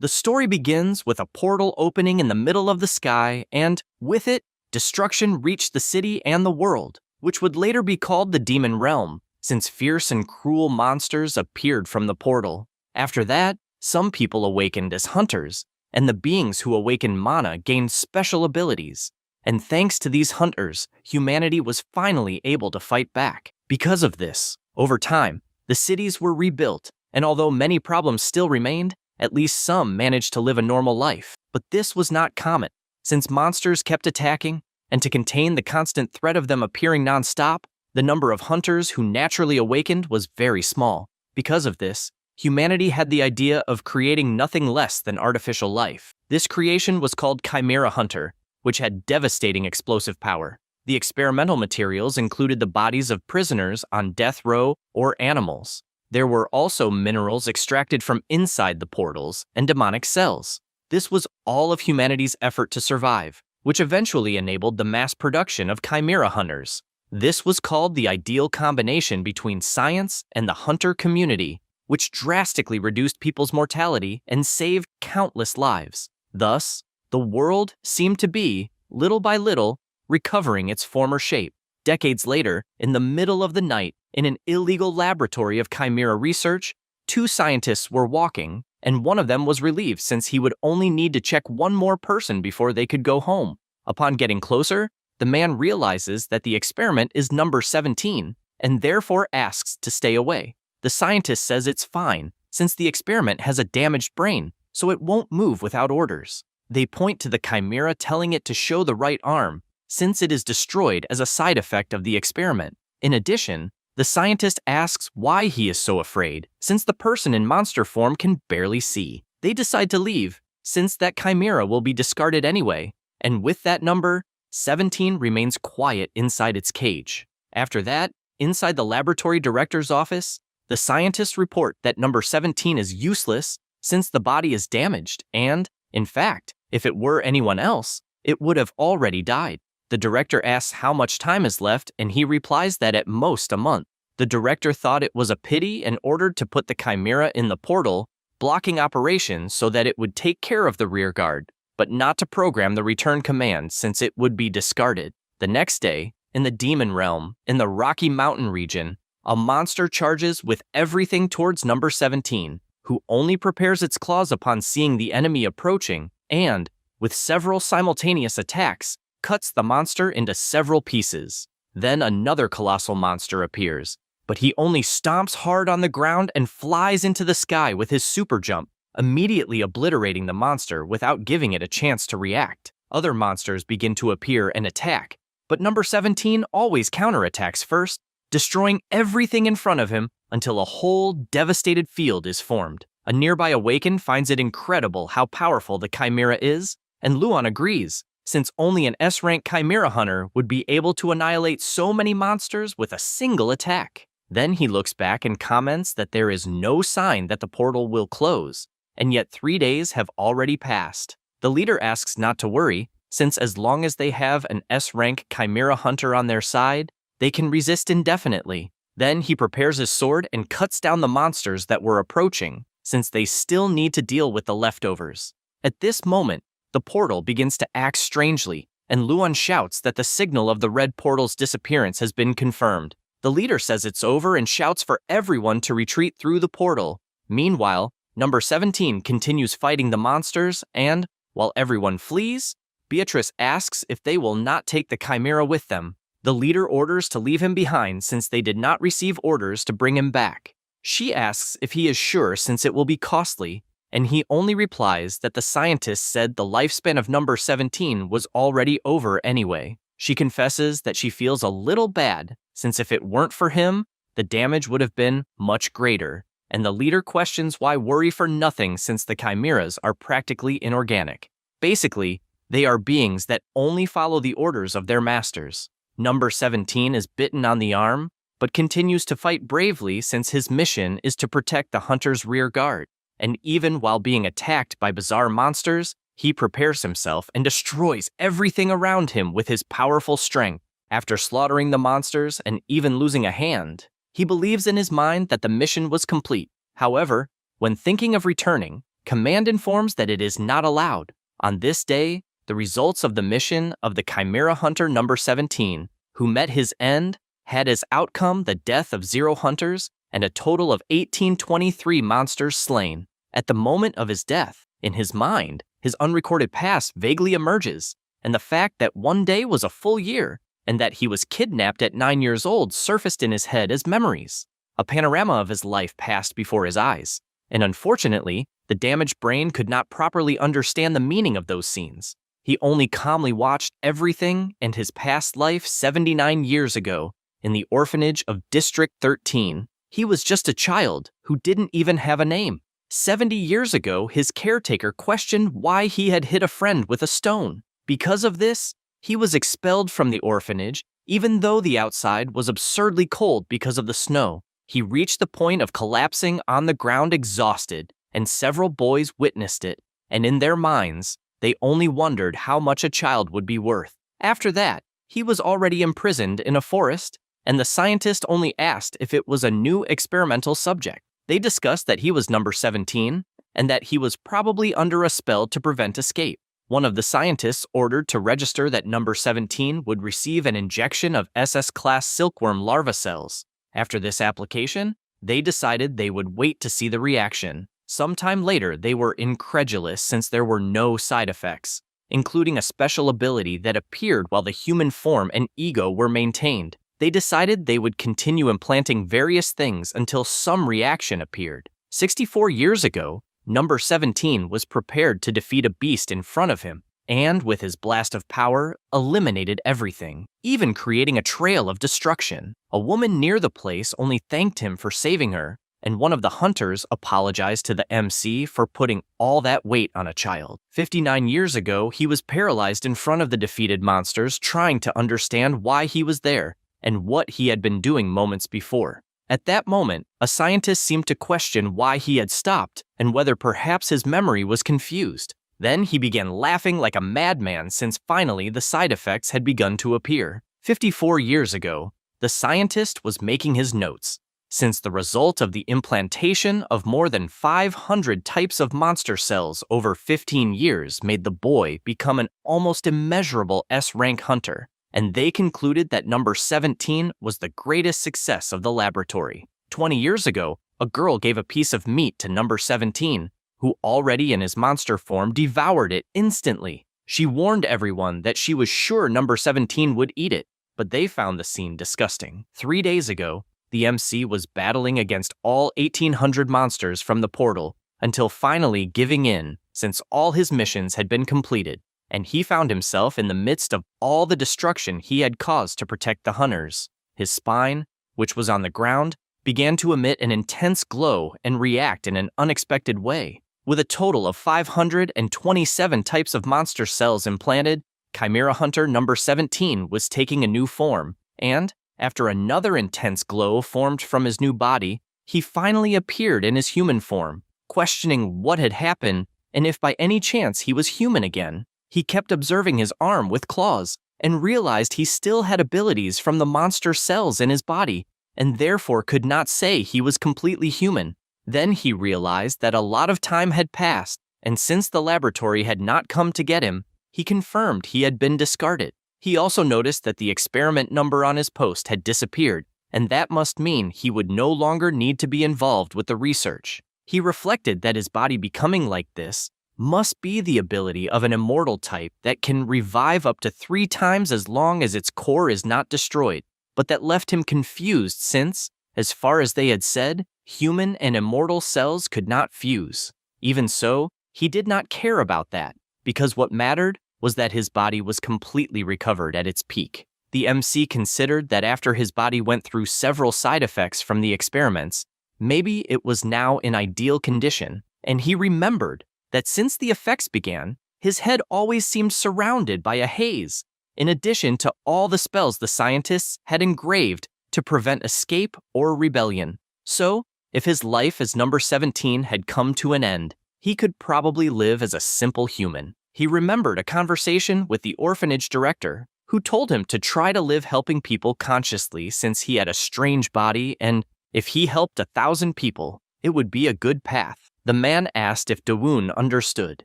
The story begins with a portal opening in the middle of the sky, and, with it, destruction reached the city and the world, which would later be called the Demon Realm, since fierce and cruel monsters appeared from the portal. After that, some people awakened as hunters, and the beings who awakened mana gained special abilities. And thanks to these hunters, humanity was finally able to fight back. Because of this, over time, the cities were rebuilt, and although many problems still remained, at least some managed to live a normal life. But this was not common, since monsters kept attacking, and to contain the constant threat of them appearing non-stop, the number of hunters who naturally awakened was very small. Because of this, humanity had the idea of creating nothing less than artificial life. This creation was called Chimera Hunter, which had devastating explosive power. The experimental materials included the bodies of prisoners on death row or animals. There were also minerals extracted from inside the portals and demonic cells. This was all of humanity's effort to survive, which eventually enabled the mass production of Chimera Hunters. This was called the ideal combination between science and the hunter community, which drastically reduced people's mortality and saved countless lives. Thus, the world seemed to be, little by little, recovering its former shape. Decades later, in the middle of the night, in an illegal laboratory of chimera research, two scientists were walking, and one of them was relieved since he would only need to check one more person before they could go home. Upon getting closer, the man realizes that the experiment is number 17, and therefore asks to stay away. The scientist says it's fine, since the experiment has a damaged brain, so it won't move without orders. They point to the chimera, telling it to show the right arm, since it is destroyed as a side effect of the experiment. In addition, the scientist asks why he is so afraid, since the person in monster form can barely see. They decide to leave, since that chimera will be discarded anyway, and with that number, 17 remains quiet inside its cage. After that, inside the laboratory director's office, the scientists report that number 17 is useless since the body is damaged and, in fact, if it were anyone else, it would have already died. The director asks how much time is left, and he replies that at most a month. The director thought it was a pity and ordered to put the chimera in the portal, blocking operations so that it would take care of the rear guard, but not to program the return command since it would be discarded. The next day, in the Demon Realm, in the Rocky Mountain region, a monster charges with everything towards number 17, who only prepares its claws upon seeing the enemy approaching, and, with several simultaneous attacks, cuts the monster into several pieces. Then another colossal monster appears, but he only stomps hard on the ground and flies into the sky with his super jump, immediately obliterating the monster without giving it a chance to react. Other monsters begin to appear and attack, but number 17 always counterattacks first, destroying everything in front of him until a whole devastated field is formed. A nearby awakened finds it incredible how powerful the chimera is, and Luan agrees, since only an S-rank chimera hunter would be able to annihilate so many monsters with a single attack. Then he looks back and comments that there is no sign that the portal will close, and yet 3 days have already passed. The leader asks not to worry, since as long as they have an S-rank chimera hunter on their side, they can resist indefinitely. Then he prepares his sword and cuts down the monsters that were approaching, since they still need to deal with the leftovers. At this moment, the portal begins to act strangely, and Luan shouts that the signal of the red portal's disappearance has been confirmed. The leader says it's over and shouts for everyone to retreat through the portal. Meanwhile, number 17 continues fighting the monsters, and, while everyone flees, Beatrice asks if they will not take the chimera with them. The leader orders to leave him behind since they did not receive orders to bring him back. She asks if he is sure since it will be costly, and he only replies that the scientists said the lifespan of number 17 was already over anyway. She confesses that she feels a little bad since if it weren't for him, the damage would have been much greater, and the leader questions why worry for nothing since the chimeras are practically inorganic. Basically, they are beings that only follow the orders of their masters. Number 17 is bitten on the arm, but continues to fight bravely since his mission is to protect the hunter's rear guard. And even while being attacked by bizarre monsters, he prepares himself and destroys everything around him with his powerful strength. After slaughtering the monsters and even losing a hand, he believes in his mind that the mission was complete. However, when thinking of returning, Command informs that it is not allowed. On this day, the results of the mission of the Chimera Hunter number 17, who met his end, had as outcome the death of 0 hunters and a total of 1823 monsters slain. At the moment of his death, in his mind, his unrecorded past vaguely emerges, and the fact that one day was a full year, and that he was kidnapped at 9 years old surfaced in his head as memories. A panorama of his life passed before his eyes, and unfortunately, the damaged brain could not properly understand the meaning of those scenes. He only calmly watched everything and his past life 79 years ago in the orphanage of District 13. He was just a child who didn't even have a name. 70 years ago, his caretaker questioned why he had hit a friend with a stone. Because of this, he was expelled from the orphanage, even though the outside was absurdly cold because of the snow. He reached the point of collapsing on the ground exhausted, and several boys witnessed it, and in their minds, they only wondered how much a child would be worth. After that, he was already imprisoned in a forest, and the scientist only asked if it was a new experimental subject. They discussed that he was number 17, and that he was probably under a spell to prevent escape. One of the scientists ordered to register that number 17 would receive an injection of SS-class silkworm larva cells. After this application, they decided they would wait to see the reaction. Sometime later, they were incredulous since there were no side effects, including a special ability that appeared while the human form and ego were maintained. They decided they would continue implanting various things until some reaction appeared. 64 years ago, number 17 was prepared to defeat a beast in front of him, and with his blast of power, eliminated everything, even creating a trail of destruction. A woman near the place only thanked him for saving her, and one of the hunters apologized to the MC for putting all that weight on a child. 59 years ago, he was paralyzed in front of the defeated monsters, trying to understand why he was there and what he had been doing moments before. At that moment, a scientist seemed to question why he had stopped and whether perhaps his memory was confused. Then he began laughing like a madman since finally the side effects had begun to appear. 54 years ago, the scientist was making his notes. Since the result of the implantation of more than 500 types of monster cells over 15 years made the boy become an almost immeasurable S-rank hunter, and they concluded that number 17 was the greatest success of the laboratory. 20 years ago, a girl gave a piece of meat to number 17, who already in his monster form devoured it instantly. She warned everyone that she was sure number 17 would eat it, but they found the scene disgusting. 3 days ago, the MC was battling against all 1,800 monsters from the portal until finally giving in since all his missions had been completed, and he found himself in the midst of all the destruction he had caused to protect the hunters. His spine, which was on the ground, began to emit an intense glow and react in an unexpected way. With a total of 527 types of monster cells implanted, Chimera Hunter number 17 was taking a new form, and after another intense glow formed from his new body, he finally appeared in his human form, questioning what had happened and if by any chance he was human again. He kept observing his arm with claws and realized he still had abilities from the monster cells in his body and therefore could not say he was completely human. Then he realized that a lot of time had passed, and since the laboratory had not come to get him, he confirmed he had been discarded. He also noticed that the experiment number on his post had disappeared, and that must mean he would no longer need to be involved with the research. He reflected that his body becoming like this must be the ability of an immortal type that can revive up to 3 times as long as its core is not destroyed, but that left him confused since, as far as they had said, human and immortal cells could not fuse. Even so, he did not care about that, because what mattered was that his body was completely recovered at its peak. The MC considered that after his body went through several side effects from the experiments, maybe it was now in ideal condition, and he remembered that since the effects began, his head always seemed surrounded by a haze, in addition to all the spells the scientists had engraved to prevent escape or rebellion. So, if his life as number 17 had come to an end, he could probably live as a simple human. He remembered a conversation with the orphanage director, who told him to try to live helping people consciously since he had a strange body, and if he helped 1,000 people, it would be a good path. The man asked if Dawoon understood.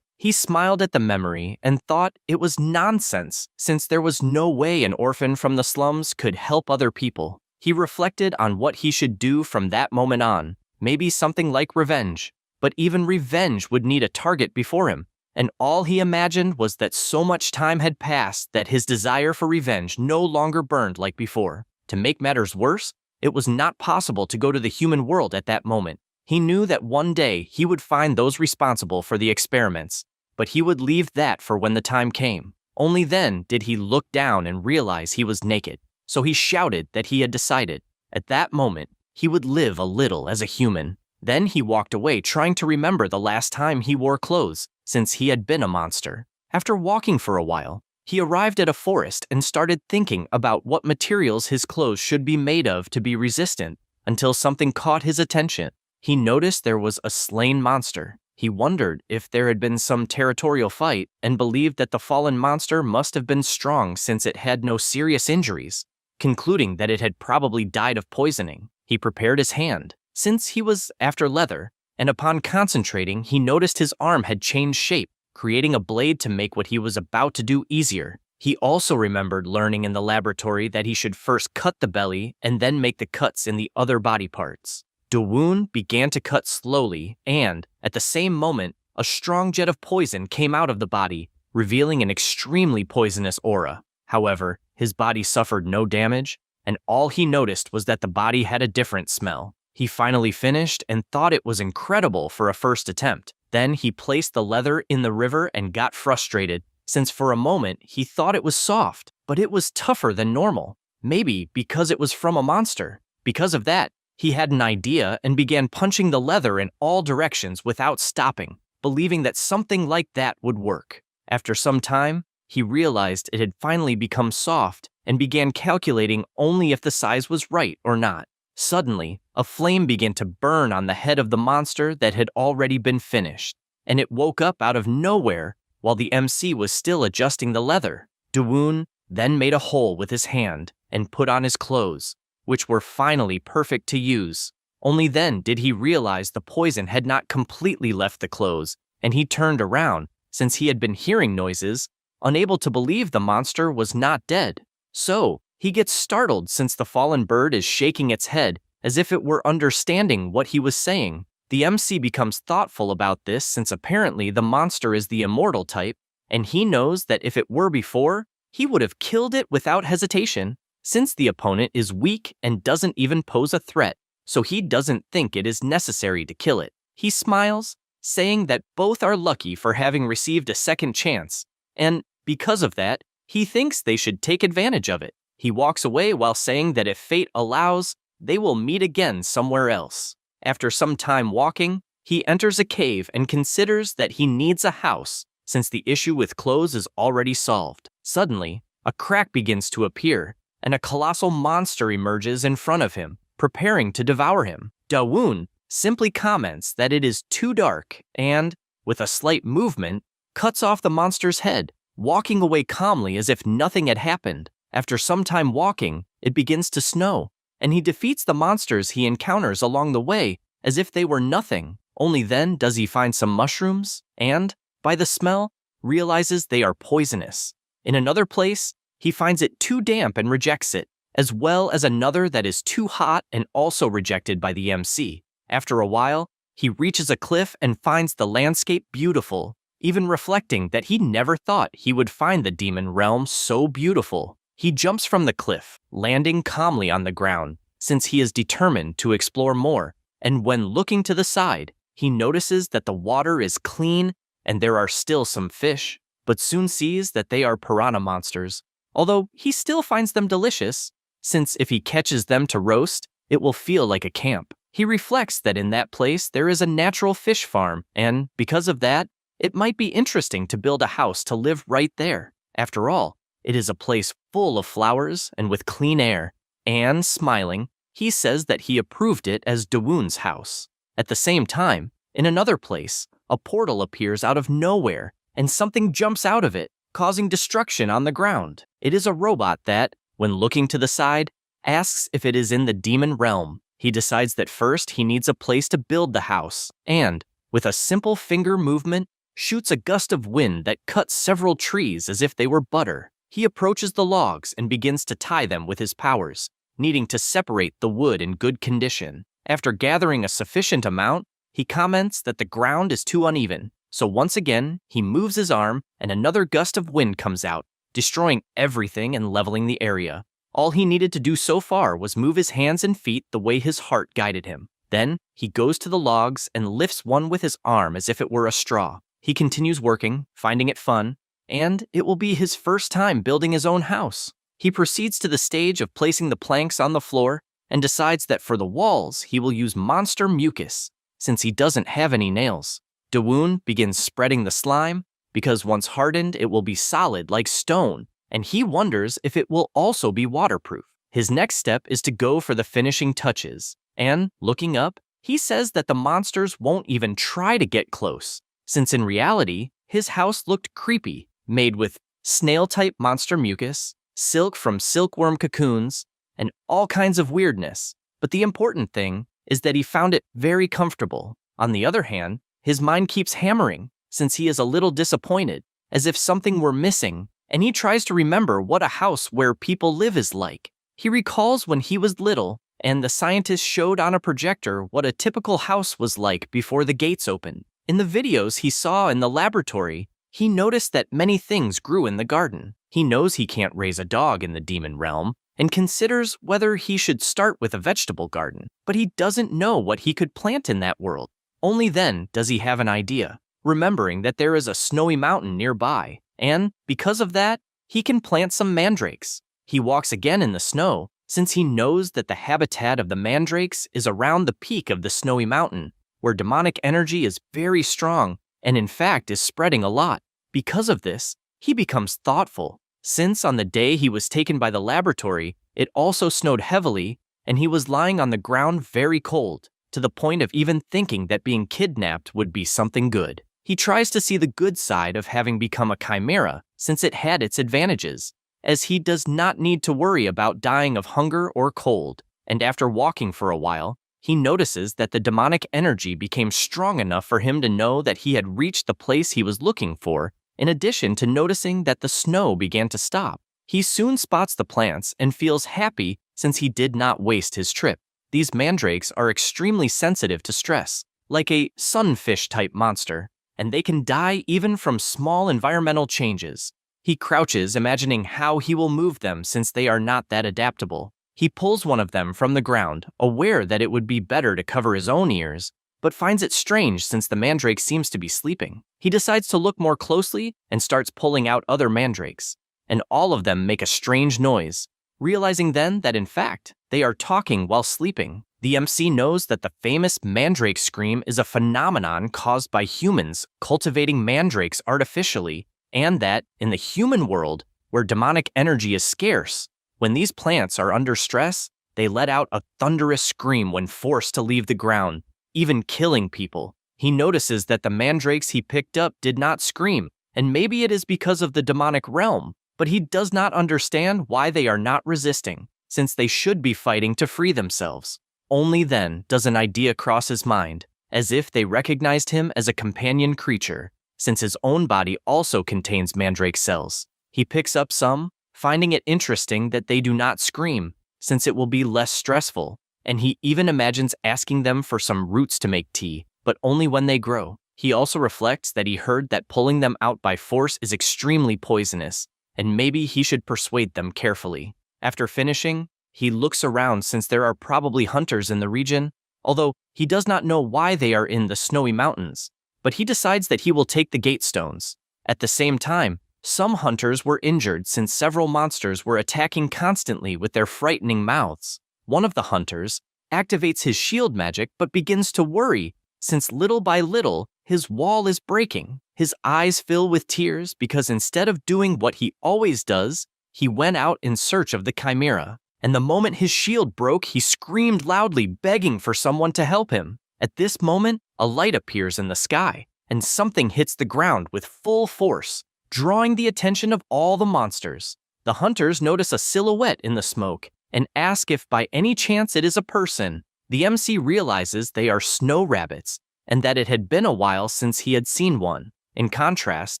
He smiled at the memory and thought it was nonsense, since there was no way an orphan from the slums could help other people. He reflected on what he should do from that moment on, maybe something like revenge. But even revenge would need a target before him, and all he imagined was that so much time had passed that his desire for revenge no longer burned like before. To make matters worse, it was not possible to go to the human world at that moment. He knew that one day he would find those responsible for the experiments, but he would leave that for when the time came. Only then did he look down and realize he was naked, so he shouted that he had decided. At that moment, he would live a little as a human. Then he walked away trying to remember the last time he wore clothes, since he had been a monster. After walking for a while, he arrived at a forest and started thinking about what materials his clothes should be made of to be resistant, until something caught his attention. He noticed there was a slain monster. He wondered if there had been some territorial fight and believed that the fallen monster must have been strong since it had no serious injuries. Concluding that it had probably died of poisoning, he prepared his hand, since he was after leather, and upon concentrating, he noticed his arm had changed shape, creating a blade to make what he was about to do easier. He also remembered learning in the laboratory that he should first cut the belly and then make the cuts in the other body parts. Dawoon began to cut slowly, and, at the same moment, a strong jet of poison came out of the body, revealing an extremely poisonous aura. However, his body suffered no damage, and all he noticed was that the body had a different smell. He finally finished and thought it was incredible for a first attempt. Then he placed the leather in the river and got frustrated, since for a moment he thought it was soft, but it was tougher than normal. Maybe because it was from a monster. Because of that, he had an idea and began punching the leather in all directions without stopping, believing that something like that would work. After some time, he realized it had finally become soft and began calculating only if the size was right or not. Suddenly, a flame began to burn on the head of the monster that had already been finished, and it woke up out of nowhere while the MC was still adjusting the leather. Dawoon then made a hole with his hand and put on his clothes, which were finally perfect to use. Only then did he realize the poison had not completely left the clothes, and he turned around, since he had been hearing noises, unable to believe the monster was not dead. So, he gets startled since the fallen bird is shaking its head as if it were understanding what he was saying. The MC becomes thoughtful about this since apparently the monster is the immortal type, and he knows that if it were before, he would have killed it without hesitation, since the opponent is weak and doesn't even pose a threat, so he doesn't think it is necessary to kill it. He smiles, saying that both are lucky for having received a second chance, and because of that, he thinks they should take advantage of it. He walks away while saying that if fate allows, they will meet again somewhere else. After some time walking, he enters a cave and considers that he needs a house, since the issue with clothes is already solved. Suddenly, a crack begins to appear, and a colossal monster emerges in front of him, preparing to devour him. Dawoon simply comments that it is too dark and, with a slight movement, cuts off the monster's head, walking away calmly as if nothing had happened. After some time walking, it begins to snow, and he defeats the monsters he encounters along the way as if they were nothing. Only then does he find some mushrooms and, by the smell, realizes they are poisonous. In another place, he finds it too damp and rejects it, as well as another that is too hot and also rejected by the MC. After a while, he reaches a cliff and finds the landscape beautiful, even reflecting that he never thought he would find the demon realm so beautiful. He jumps from the cliff, landing calmly on the ground, since he is determined to explore more, and when looking to the side, he notices that the water is clean and there are still some fish, but soon sees that they are piranha monsters, although he still finds them delicious, since if he catches them to roast, it will feel like a camp. He reflects that in that place there is a natural fish farm, and because of that, it might be interesting to build a house to live right there. After all, it is a place full of flowers and with clean air, and, smiling, he says that he approved it as Dawoon's house. At the same time, in another place, a portal appears out of nowhere, and something jumps out of it, causing destruction on the ground. It is a robot that, when looking to the side, asks if it is in the demon realm. He decides that first he needs a place to build the house, and, with a simple finger movement, shoots a gust of wind that cuts several trees as if they were butter. He approaches the logs and begins to tie them with his powers, needing to separate the wood in good condition. After gathering a sufficient amount, he comments that the ground is too uneven, so once again, he moves his arm and another gust of wind comes out, destroying everything and leveling the area. All he needed to do so far was move his hands and feet the way his heart guided him. Then, he goes to the logs and lifts one with his arm as if it were a straw. He continues working, finding it fun, and it will be his first time building his own house. He proceeds to the stage of placing the planks on the floor and decides that for the walls, he will use monster mucus, since he doesn't have any nails. Dawoon begins spreading the slime, because once hardened, it will be solid like stone, and he wonders if it will also be waterproof. His next step is to go for the finishing touches, and, looking up, he says that the monsters won't even try to get close, since in reality, his house looked creepy, made with snail-type monster mucus, silk from silkworm cocoons, and all kinds of weirdness. But the important thing is that he found it very comfortable. On the other hand, his mind keeps hammering, since he is a little disappointed, as if something were missing, and he tries to remember what a house where people live is like. He recalls when he was little, and the scientist showed on a projector what a typical house was like before the gates opened. In the videos he saw in the laboratory, he noticed that many things grew in the garden. He knows he can't raise a dog in the demon realm, and considers whether he should start with a vegetable garden, but he doesn't know what he could plant in that world. Only then does he have an idea, remembering that there is a snowy mountain nearby, and, because of that, he can plant some mandrakes. He walks again in the snow, since he knows that the habitat of the mandrakes is around the peak of the snowy mountain, where demonic energy is very strong and in fact is spreading a lot. Because of this, he becomes thoughtful, since on the day he was taken by the laboratory, it also snowed heavily and he was lying on the ground very cold, to the point of even thinking that being kidnapped would be something good. He tries to see the good side of having become a chimera, since it had its advantages, as he does not need to worry about dying of hunger or cold, and after walking for a while, he notices that the demonic energy became strong enough for him to know that he had reached the place he was looking for, in addition to noticing that the snow began to stop. He soon spots the plants and feels happy since he did not waste his trip. These mandrakes are extremely sensitive to stress, like a sunfish-type monster, and they can die even from small environmental changes. He crouches, imagining how he will move them since they are not that adaptable. He pulls one of them from the ground, aware that it would be better to cover his own ears, but finds it strange since the mandrake seems to be sleeping. He decides to look more closely and starts pulling out other mandrakes, and all of them make a strange noise, realizing then that in fact, they are talking while sleeping. The MC knows that the famous mandrake scream is a phenomenon caused by humans cultivating mandrakes artificially, and that, in the human world, where demonic energy is scarce, when these plants are under stress, they let out a thunderous scream when forced to leave the ground, even killing people. He notices that the mandrakes he picked up did not scream, and maybe it is because of the demonic realm, but he does not understand why they are not resisting, since they should be fighting to free themselves. Only then does an idea cross his mind, as if they recognized him as a companion creature, since his own body also contains mandrake cells. He picks up some, finding it interesting that they do not scream, since it will be less stressful, and he even imagines asking them for some roots to make tea, but only when they grow. He also reflects that he heard that pulling them out by force is extremely poisonous, and maybe he should persuade them carefully. After finishing, he looks around since there are probably hunters in the region, although he does not know why they are in the snowy mountains, but he decides that he will take the gate stones. At the same time, some hunters were injured since several monsters were attacking constantly with their frightening mouths. One of the hunters activates his shield magic but begins to worry since little by little his wall is breaking. His eyes fill with tears because instead of doing what he always does, he went out in search of the chimera. And the moment his shield broke, he screamed loudly, begging for someone to help him. At this moment, a light appears in the sky, and something hits the ground with full force, drawing the attention of all the monsters. The hunters notice a silhouette in the smoke and ask if by any chance it is a person. The MC realizes they are snow rabbits, and that it had been a while since he had seen one. In contrast,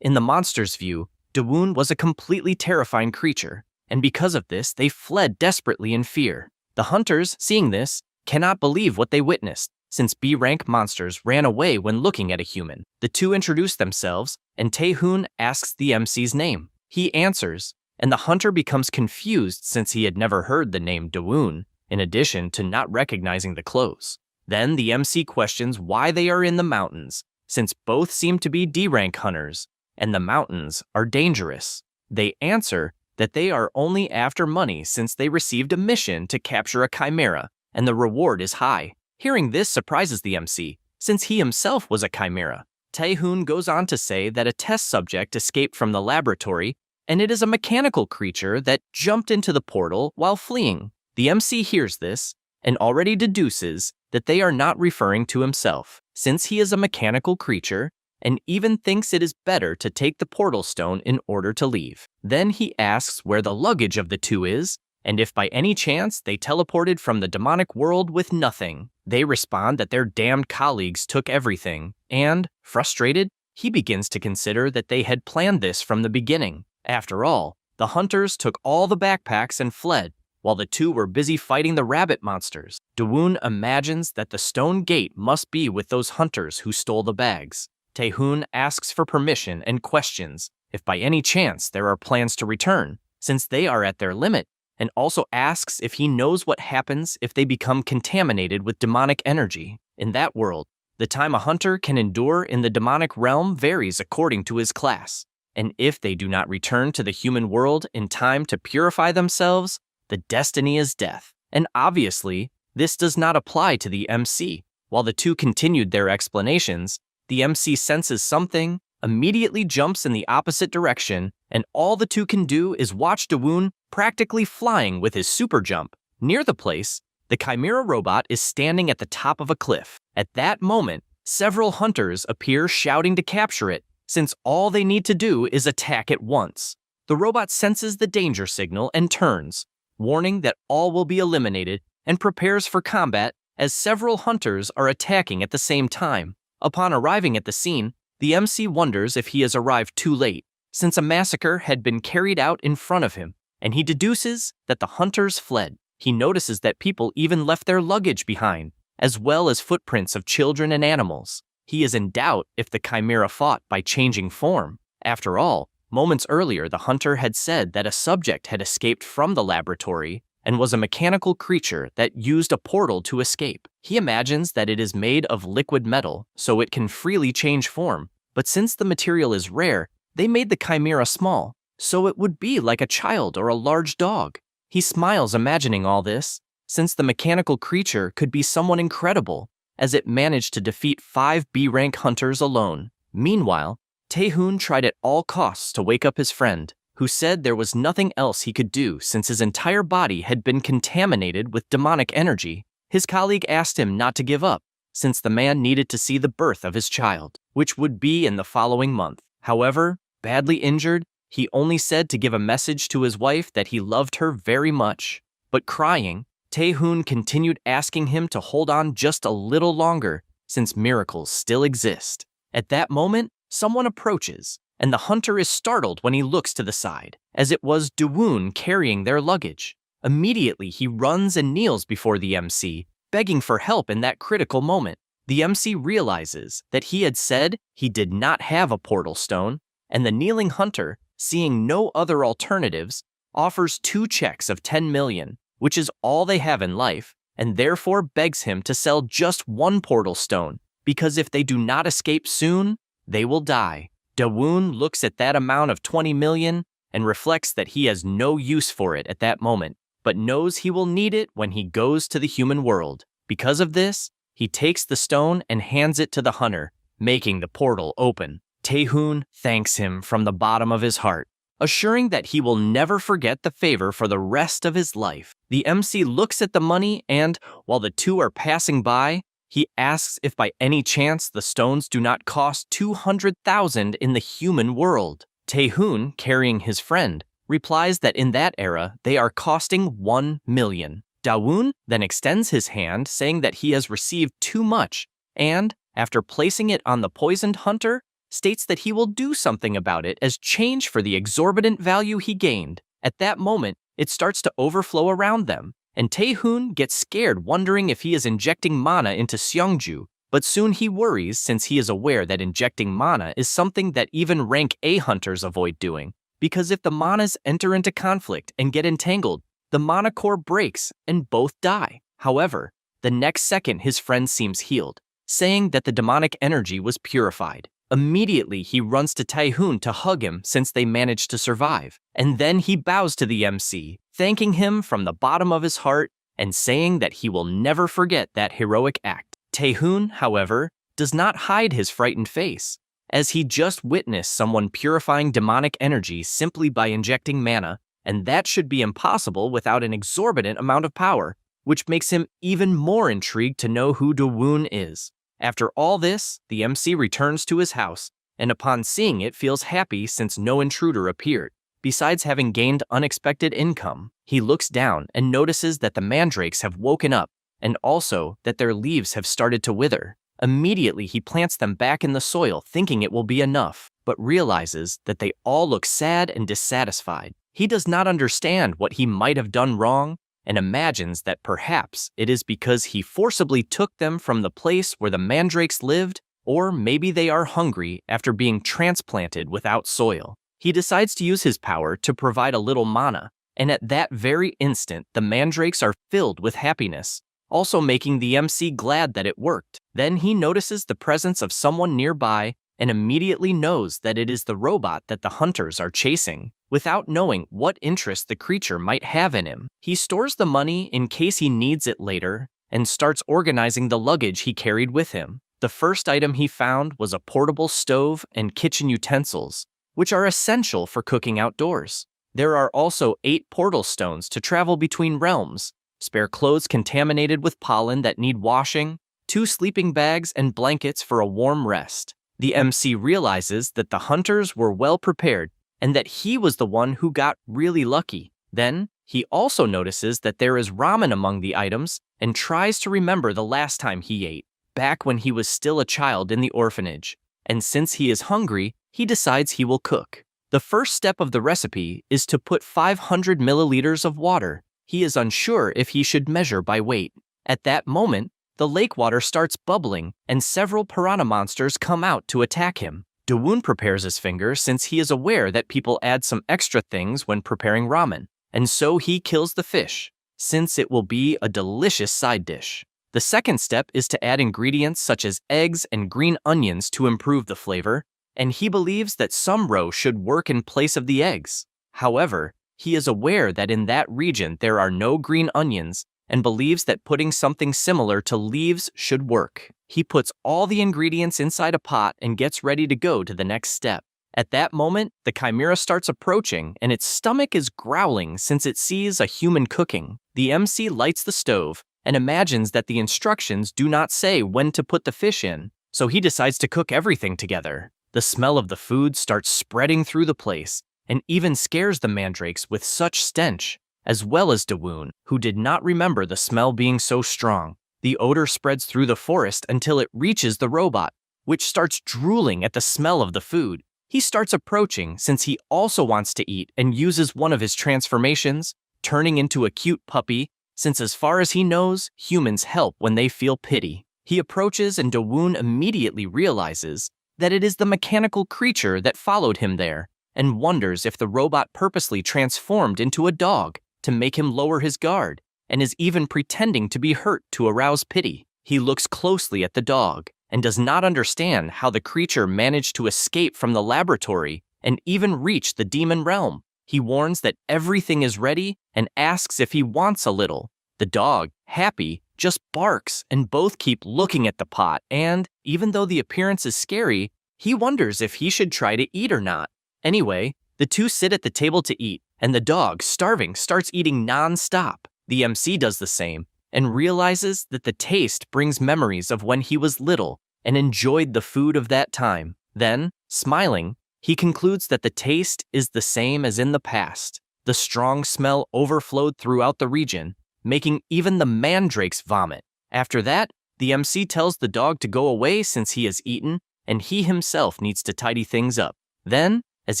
in the monster's view, Dawoon was a completely terrifying creature, and because of this, they fled desperately in fear. The hunters, seeing this, cannot believe what they witnessed, since B-rank monsters ran away when looking at a human. The two introduce themselves, and Taehoon asks the MC's name. He answers, and the hunter becomes confused since he had never heard the name Dawoon, in addition to not recognizing the clothes. Then the MC questions why they are in the mountains, since both seem to be D-rank hunters, and the mountains are dangerous. They answer that they are only after money since they received a mission to capture a chimera, and the reward is high. Hearing this surprises the MC, since he himself was a chimera. Taehoon goes on to say that a test subject escaped from the laboratory, and it is a mechanical creature that jumped into the portal while fleeing. The MC hears this, and already deduces that they are not referring to himself, since he is a mechanical creature, and even thinks it is better to take the portal stone in order to leave. Then he asks where the luggage of the two is, and if by any chance they teleported from the demonic world with nothing. They respond that their damned colleagues took everything, and, frustrated, he begins to consider that they had planned this from the beginning. After all, the hunters took all the backpacks and fled, while the two were busy fighting the rabbit monsters. Dawoon imagines that the stone gate must be with those hunters who stole the bags. Taehoon asks for permission and questions if by any chance there are plans to return, since they are at their limit, and also asks if he knows what happens if they become contaminated with demonic energy. In that world, the time a hunter can endure in the demonic realm varies according to his class, and if they do not return to the human world in time to purify themselves, the destiny is death. And obviously, this does not apply to the MC. While the two continued their explanations, the MC senses something, immediately jumps in the opposite direction, and all the two can do is watch Dawoon practically flying with his super jump. Near the place, the chimera robot is standing at the top of a cliff. At that moment, several hunters appear shouting to capture it, since all they need to do is attack at once. The robot senses the danger signal and turns, warning that all will be eliminated, and prepares for combat as several hunters are attacking at the same time. Upon arriving at the scene, the MC wonders if he has arrived too late, since a massacre had been carried out in front of him, and he deduces that the hunters fled. He notices that people even left their luggage behind, as well as footprints of children and animals. He is in doubt if the chimera fought by changing form. After all, moments earlier the hunter had said that a subject had escaped from the laboratory and was a mechanical creature that used a portal to escape. He imagines that it is made of liquid metal, so it can freely change form, but since the material is rare, they made the chimera small, so it would be like a child or a large dog. He smiles imagining all this, since the mechanical creature could be someone incredible, as it managed to defeat 5 B-rank hunters alone. Meanwhile, Taehoon tried at all costs to wake up his friend, who said there was nothing else he could do since his entire body had been contaminated with demonic energy. His colleague asked him not to give up, since the man needed to see the birth of his child, which would be in the following month. However, badly injured, he only said to give a message to his wife that he loved her very much. But crying, Taehoon continued asking him to hold on just a little longer, since miracles still exist. At that moment, someone approaches, and the hunter is startled when he looks to the side, as it was Dawoon carrying their luggage. Immediately, he runs and kneels before the MC, begging for help in that critical moment. The MC realizes that he had said he did not have a portal stone, and the kneeling hunter, seeing no other alternatives, offers 2 checks of 10 million, which is all they have in life, and therefore begs him to sell just 1 portal stone, because if they do not escape soon, they will die. Dawoon looks at that amount of 20 million and reflects that he has no use for it at that moment, but knows he will need it when he goes to the human world. Because of this, he takes the stone and hands it to the hunter, making the portal open. Taehoon thanks him from the bottom of his heart, assuring that he will never forget the favor for the rest of his life. The MC looks at the money and, while the two are passing by, he asks if by any chance the stones do not cost 200,000 in the human world. Taehoon, carrying his friend, replies that in that era they are costing 1 million. Dawoon then extends his hand, saying that he has received too much, and, after placing it on the poisoned hunter, states that he will do something about it as change for the exorbitant value he gained. At that moment, it starts to overflow around them, and Taehoon gets scared wondering if he is injecting mana into Seongju, but soon he worries since he is aware that injecting mana is something that even rank A hunters avoid doing, because if the manas enter into conflict and get entangled, the mana core breaks and both die. However, the next second his friend seems healed, saying that the demonic energy was purified. Immediately, he runs to Taehoon to hug him since they managed to survive, and then he bows to the MC, thanking him from the bottom of his heart and saying that he will never forget that heroic act. Taehoon, however, does not hide his frightened face, as he just witnessed someone purifying demonic energy simply by injecting mana, and that should be impossible without an exorbitant amount of power, which makes him even more intrigued to know who Dawoon is. After all this, the MC returns to his house, and upon seeing it feels happy since no intruder appeared. Besides having gained unexpected income, he looks down and notices that the mandrakes have woken up, and also that their leaves have started to wither. Immediately, he plants them back in the soil, thinking it will be enough, but realizes that they all look sad and dissatisfied. He does not understand what he might have done wrong, and imagines that perhaps it is because he forcibly took them from the place where the mandrakes lived, or maybe they are hungry after being transplanted without soil. He decides to use his power to provide a little mana, and at that very instant, the mandrakes are filled with happiness, also making the MC glad that it worked. Then he notices the presence of someone nearby and immediately knows that it is the robot that the hunters are chasing. Without knowing what interest the creature might have in him, he stores the money in case he needs it later and starts organizing the luggage he carried with him. The first item he found was a portable stove and kitchen utensils, which are essential for cooking outdoors. There are also 8 portal stones to travel between realms, spare clothes contaminated with pollen that need washing, 2 sleeping bags and blankets for a warm rest. The MC realizes that the hunters were well prepared and that he was the one who got really lucky. Then, he also notices that there is ramen among the items and tries to remember the last time he ate, back when he was still a child in the orphanage. And since he is hungry, he decides he will cook. The first step of the recipe is to put 500 milliliters of water. He is unsure if he should measure by weight. At that moment, the lake water starts bubbling and several piranha monsters come out to attack him. Dawoon prepares his finger since he is aware that people add some extra things when preparing ramen, and so he kills the fish, since it will be a delicious side dish. The second step is to add ingredients such as eggs and green onions to improve the flavor, and he believes that some roe should work in place of the eggs. However, he is aware that in that region there are no green onions and believes that putting something similar to leaves should work. He puts all the ingredients inside a pot and gets ready to go to the next step. At that moment, the chimera starts approaching and its stomach is growling since it sees a human cooking. The MC lights the stove and imagines that the instructions do not say when to put the fish in, so he decides to cook everything together. The smell of the food starts spreading through the place and even scares the mandrakes with such stench, as well as Dawoon, who did not remember the smell being so strong. The odor spreads through the forest until it reaches the robot, which starts drooling at the smell of the food. He starts approaching since he also wants to eat and uses one of his transformations, turning into a cute puppy, since as far as he knows, humans help when they feel pity. He approaches and Dawoon immediately realizes that it is the mechanical creature that followed him there, and wonders if the robot purposely transformed into a dog to make him lower his guard, and is even pretending to be hurt to arouse pity. He looks closely at the dog and does not understand how the creature managed to escape from the laboratory and even reach the demon realm. He warns that everything is ready and asks if he wants a little. The dog, happy, just barks and both keep looking at the pot and, even though the appearance is scary, he wonders if he should try to eat or not. Anyway, the two sit at the table to eat, and the dog, starving, starts eating non-stop. The MC does the same, and realizes that the taste brings memories of when he was little and enjoyed the food of that time. Then, smiling, he concludes that the taste is the same as in the past. The strong smell overflowed throughout the region, making even the mandrakes vomit. After that, The MC tells the dog to go away since he has eaten, and he himself needs to tidy things up. Then, as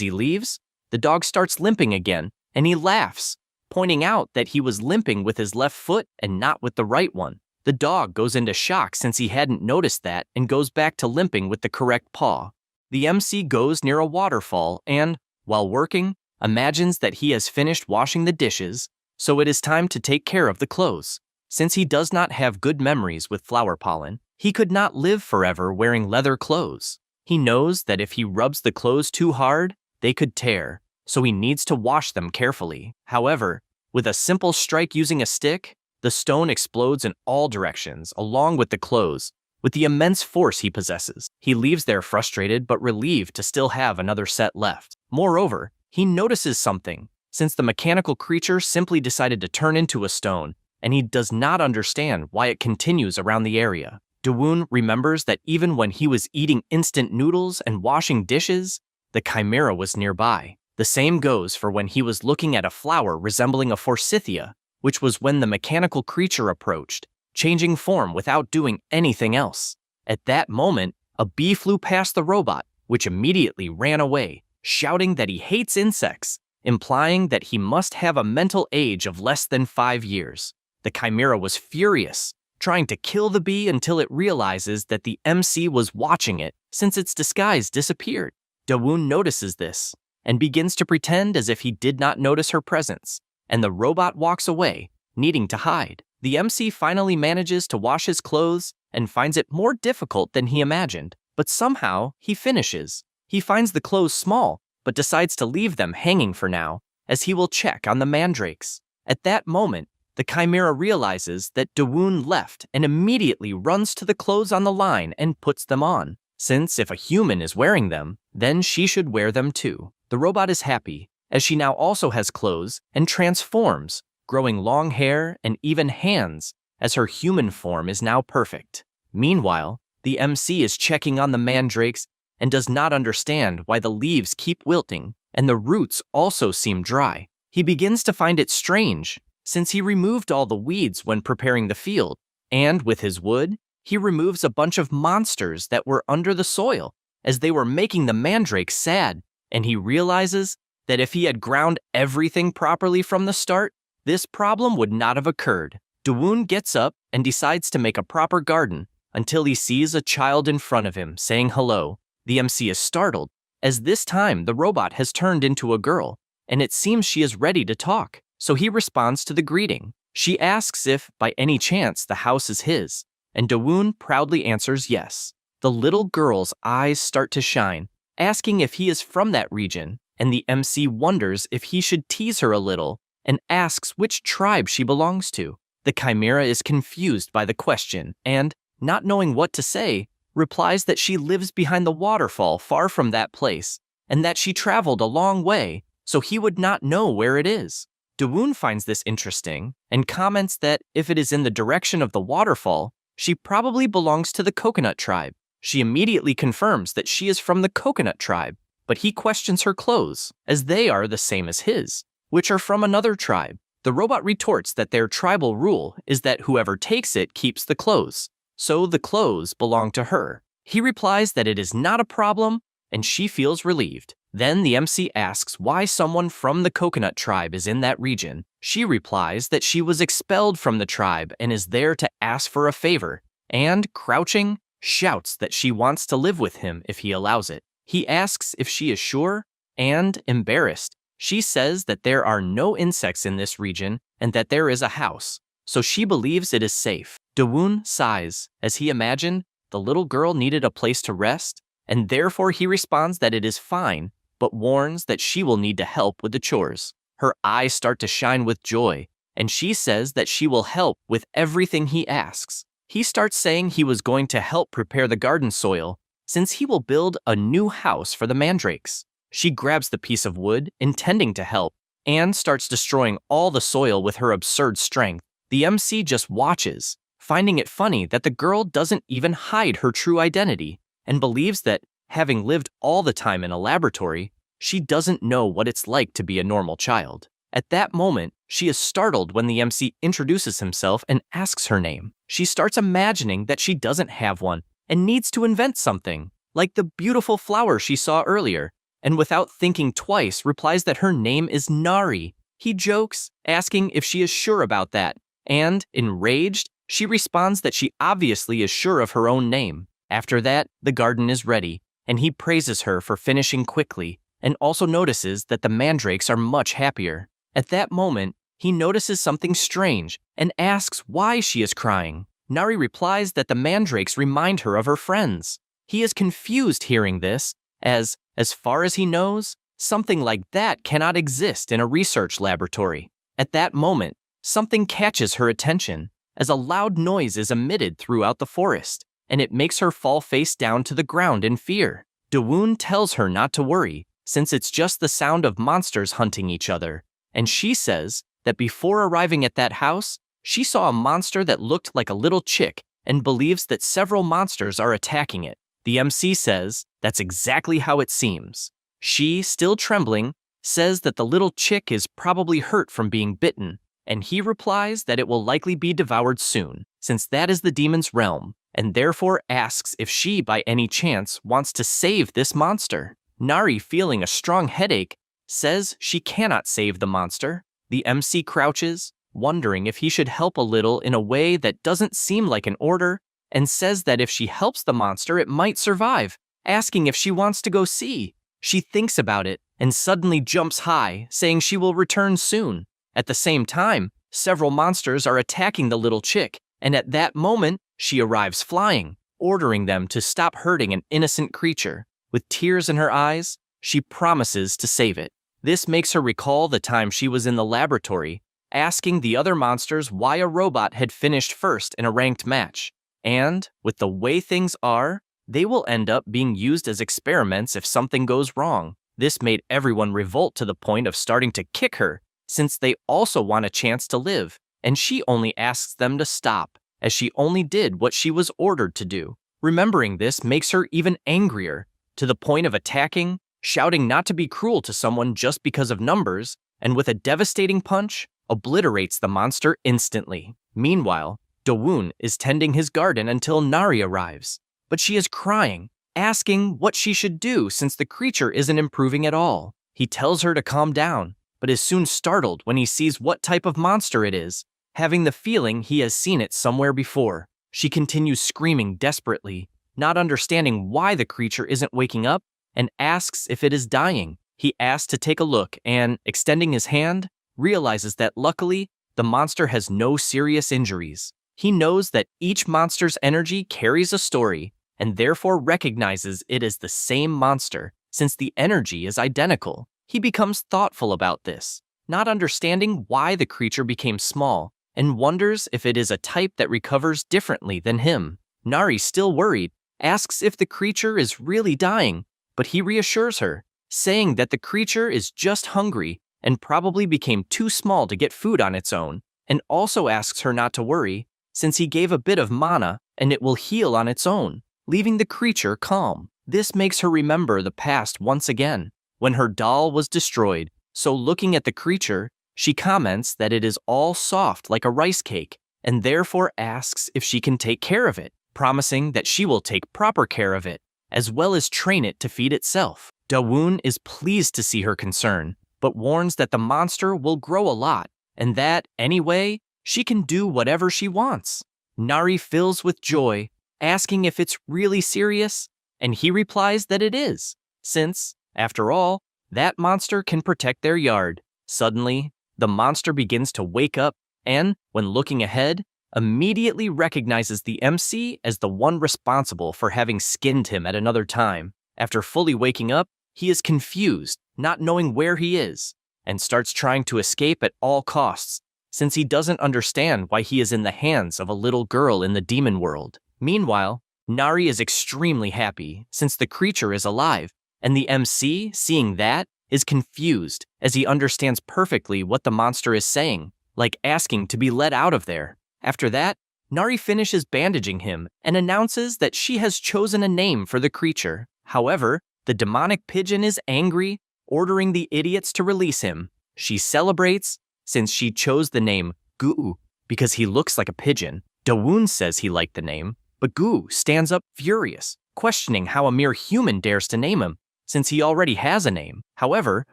he leaves, the dog starts limping again, and he laughs, pointing out that he was limping with his left foot and not with the right one. The dog goes into shock since he hadn't noticed that and goes back to limping with the correct paw. The MC goes near a waterfall and, while working, imagines that he has finished washing the dishes, so it is time to take care of the clothes. Since he does not have good memories with flower pollen, he could not live forever wearing leather clothes. He knows that if he rubs the clothes too hard, they could tear, so he needs to wash them carefully. However, with a simple strike using a stick, the stone explodes in all directions along with the clothes, with the immense force he possesses. He leaves there frustrated but relieved to still have another set left. Moreover, he notices something, since the mechanical creature simply decided to turn into a stone, and he does not understand why it continues around the area. Dawoon remembers that even when he was eating instant noodles and washing dishes, the chimera was nearby. The same goes for when he was looking at a flower resembling a forsythia, which was when the mechanical creature approached, changing form without doing anything else. At that moment, a bee flew past the robot, which immediately ran away, shouting that he hates insects, implying that he must have a mental age of less than 5 years. The chimera was furious, trying to kill the bee until it realizes that the MC was watching it since its disguise disappeared. Dawoon notices this and begins to pretend as if he did not notice her presence, and the robot walks away, needing to hide. The MC finally manages to wash his clothes and finds it more difficult than he imagined, but somehow he finishes. He finds the clothes small, but decides to leave them hanging for now, as he will check on the mandrakes. At that moment, the chimera realizes that Dawoon left and immediately runs to the clothes on the line and puts them on, since if a human is wearing them, then she should wear them too. The robot is happy, as she now also has clothes and transforms, growing long hair and even hands, as her human form is now perfect. Meanwhile, the MC is checking on the mandrakes and does not understand why the leaves keep wilting and the roots also seem dry. He begins to find it strange, since he removed all the weeds when preparing the field, and with his wood, he removes a bunch of monsters that were under the soil, as they were making the mandrakes sad, and he realizes that if he had ground everything properly from the start, this problem would not have occurred. Dawoon gets up and decides to make a proper garden until he sees a child in front of him saying hello. The MC is startled, as this time the robot has turned into a girl, and it seems she is ready to talk, so he responds to the greeting. She asks if, by any chance, the house is his, and Dawoon proudly answers yes. The little girl's eyes start to shine, asking if he is from that region, and the MC wonders if he should tease her a little and asks which tribe she belongs to. The chimera is confused by the question and, not knowing what to say, replies that she lives behind the waterfall far from that place, and that she traveled a long way, so he would not know where it is. Dawoon finds this interesting and comments that if it is in the direction of the waterfall, she probably belongs to the coconut tribe. She immediately confirms that she is from the coconut tribe, but he questions her clothes, as they are the same as his, which are from another tribe. The robot retorts that their tribal rule is that whoever takes it keeps the clothes, so the clothes belong to her. He replies that it is not a problem, and she feels relieved. Then the MC asks why someone from the coconut tribe is in that region. She replies that she was expelled from the tribe and is there to ask for a favor, and, crouching, shouts that she wants to live with him if he allows it. He asks if she is sure, and, embarrassed, she says that there are no insects in this region and that there is a house, so she believes it is safe. Dawoon sighs, as he imagined the little girl needed a place to rest, and therefore he responds that it is fine, but warns that she will need to help with the chores. Her eyes start to shine with joy, and she says that she will help with everything he asks. He starts saying he was going to help prepare the garden soil, since he will build a new house for the mandrakes. She grabs the piece of wood, intending to help, and starts destroying all the soil with her absurd strength. The MC just watches, finding it funny that the girl doesn't even hide her true identity, and believes that, having lived all the time in a laboratory, she doesn't know what it's like to be a normal child. At that moment, she is startled when the MC introduces himself and asks her name. She starts imagining that she doesn't have one and needs to invent something, like the beautiful flower she saw earlier, and without thinking twice replies that her name is Nari. He jokes, asking if she is sure about that, and, enraged, she responds that she obviously is sure of her own name. After that, the garden is ready, and he praises her for finishing quickly, and also notices that the mandrakes are much happier. At that moment, he notices something strange and asks why she is crying. Nari replies that the mandrakes remind her of her friends. He is confused hearing this, as far as he knows, something like that cannot exist in a research laboratory. At that moment, something catches her attention, as a loud noise is emitted throughout the forest, and it makes her fall face down to the ground in fear. Dawoon tells her not to worry, since it's just the sound of monsters hunting each other, and she says that before arriving at that house, she saw a monster that looked like a little chick and believes that several monsters are attacking it. The MC says that's exactly how it seems. She, still trembling, says that the little chick is probably hurt from being bitten, and he replies that it will likely be devoured soon, since that is the demon's realm, and therefore asks if she by any chance wants to save this monster. Nari, feeling a strong headache, says she cannot save the monster. The MC crouches, wondering if he should help a little in a way that doesn't seem like an order, and says that if she helps the monster it might survive, asking if she wants to go see. She thinks about it and suddenly jumps high, saying she will return soon. At the same time, several monsters are attacking the little chick, and at that moment, she arrives flying, ordering them to stop hurting an innocent creature. With tears in her eyes, she promises to save it. This makes her recall the time she was in the laboratory, asking the other monsters why a robot had finished first in a ranked match. And, with the way things are, they will end up being used as experiments if something goes wrong. This made everyone revolt to the point of starting to kick her, since they also want a chance to live, and she only asks them to stop, as she only did what she was ordered to do. Remembering this makes her even angrier, to the point of attacking, shouting not to be cruel to someone just because of numbers, and with a devastating punch, obliterates the monster instantly. Meanwhile, Dawoon is tending his garden until Nari arrives, but she is crying, asking what she should do since the creature isn't improving at all. He tells her to calm down, but is soon startled when he sees what type of monster it is, having the feeling he has seen it somewhere before. She continues screaming desperately, not understanding why the creature isn't waking up, and asks if it is dying. He asks to take a look and, extending his hand, realizes that luckily, the monster has no serious injuries. He knows that each monster's energy carries a story, and therefore recognizes it as the same monster, since the energy is identical. He becomes thoughtful about this, not understanding why the creature became small, and wonders if it is a type that recovers differently than him. Nari, still worried, asks if the creature is really dying, but he reassures her, saying that the creature is just hungry and probably became too small to get food on its own, and also asks her not to worry, since he gave a bit of mana and it will heal on its own, leaving the creature calm. This makes her remember the past once again, when her doll was destroyed, so looking at the creature, she comments that it is all soft like a rice cake, and therefore asks if she can take care of it, promising that she will take proper care of it, as well as train it to feed itself. Dawoon is pleased to see her concern, but warns that the monster will grow a lot, and that, anyway, she can do whatever she wants. Nari fills with joy, asking if it's really serious, and he replies that it is, since, after all, that monster can protect their yard. Suddenly, the monster begins to wake up and, when looking ahead, immediately recognizes the MC as the one responsible for having skinned him at another time. After fully waking up, he is confused, not knowing where he is, and starts trying to escape at all costs, since he doesn't understand why he is in the hands of a little girl in the demon world. Meanwhile, Nari is extremely happy since the creature is alive, and the MC, seeing that, is confused as he understands perfectly what the monster is saying, like asking to be let out of there. After that, Nari finishes bandaging him and announces that she has chosen a name for the creature. However, the demonic pigeon is angry, ordering the idiots to release him. She celebrates since she chose the name Gu because he looks like a pigeon. Dawoon says he liked the name, but Gu stands up furious, questioning how a mere human dares to name him, since he already has a name. However,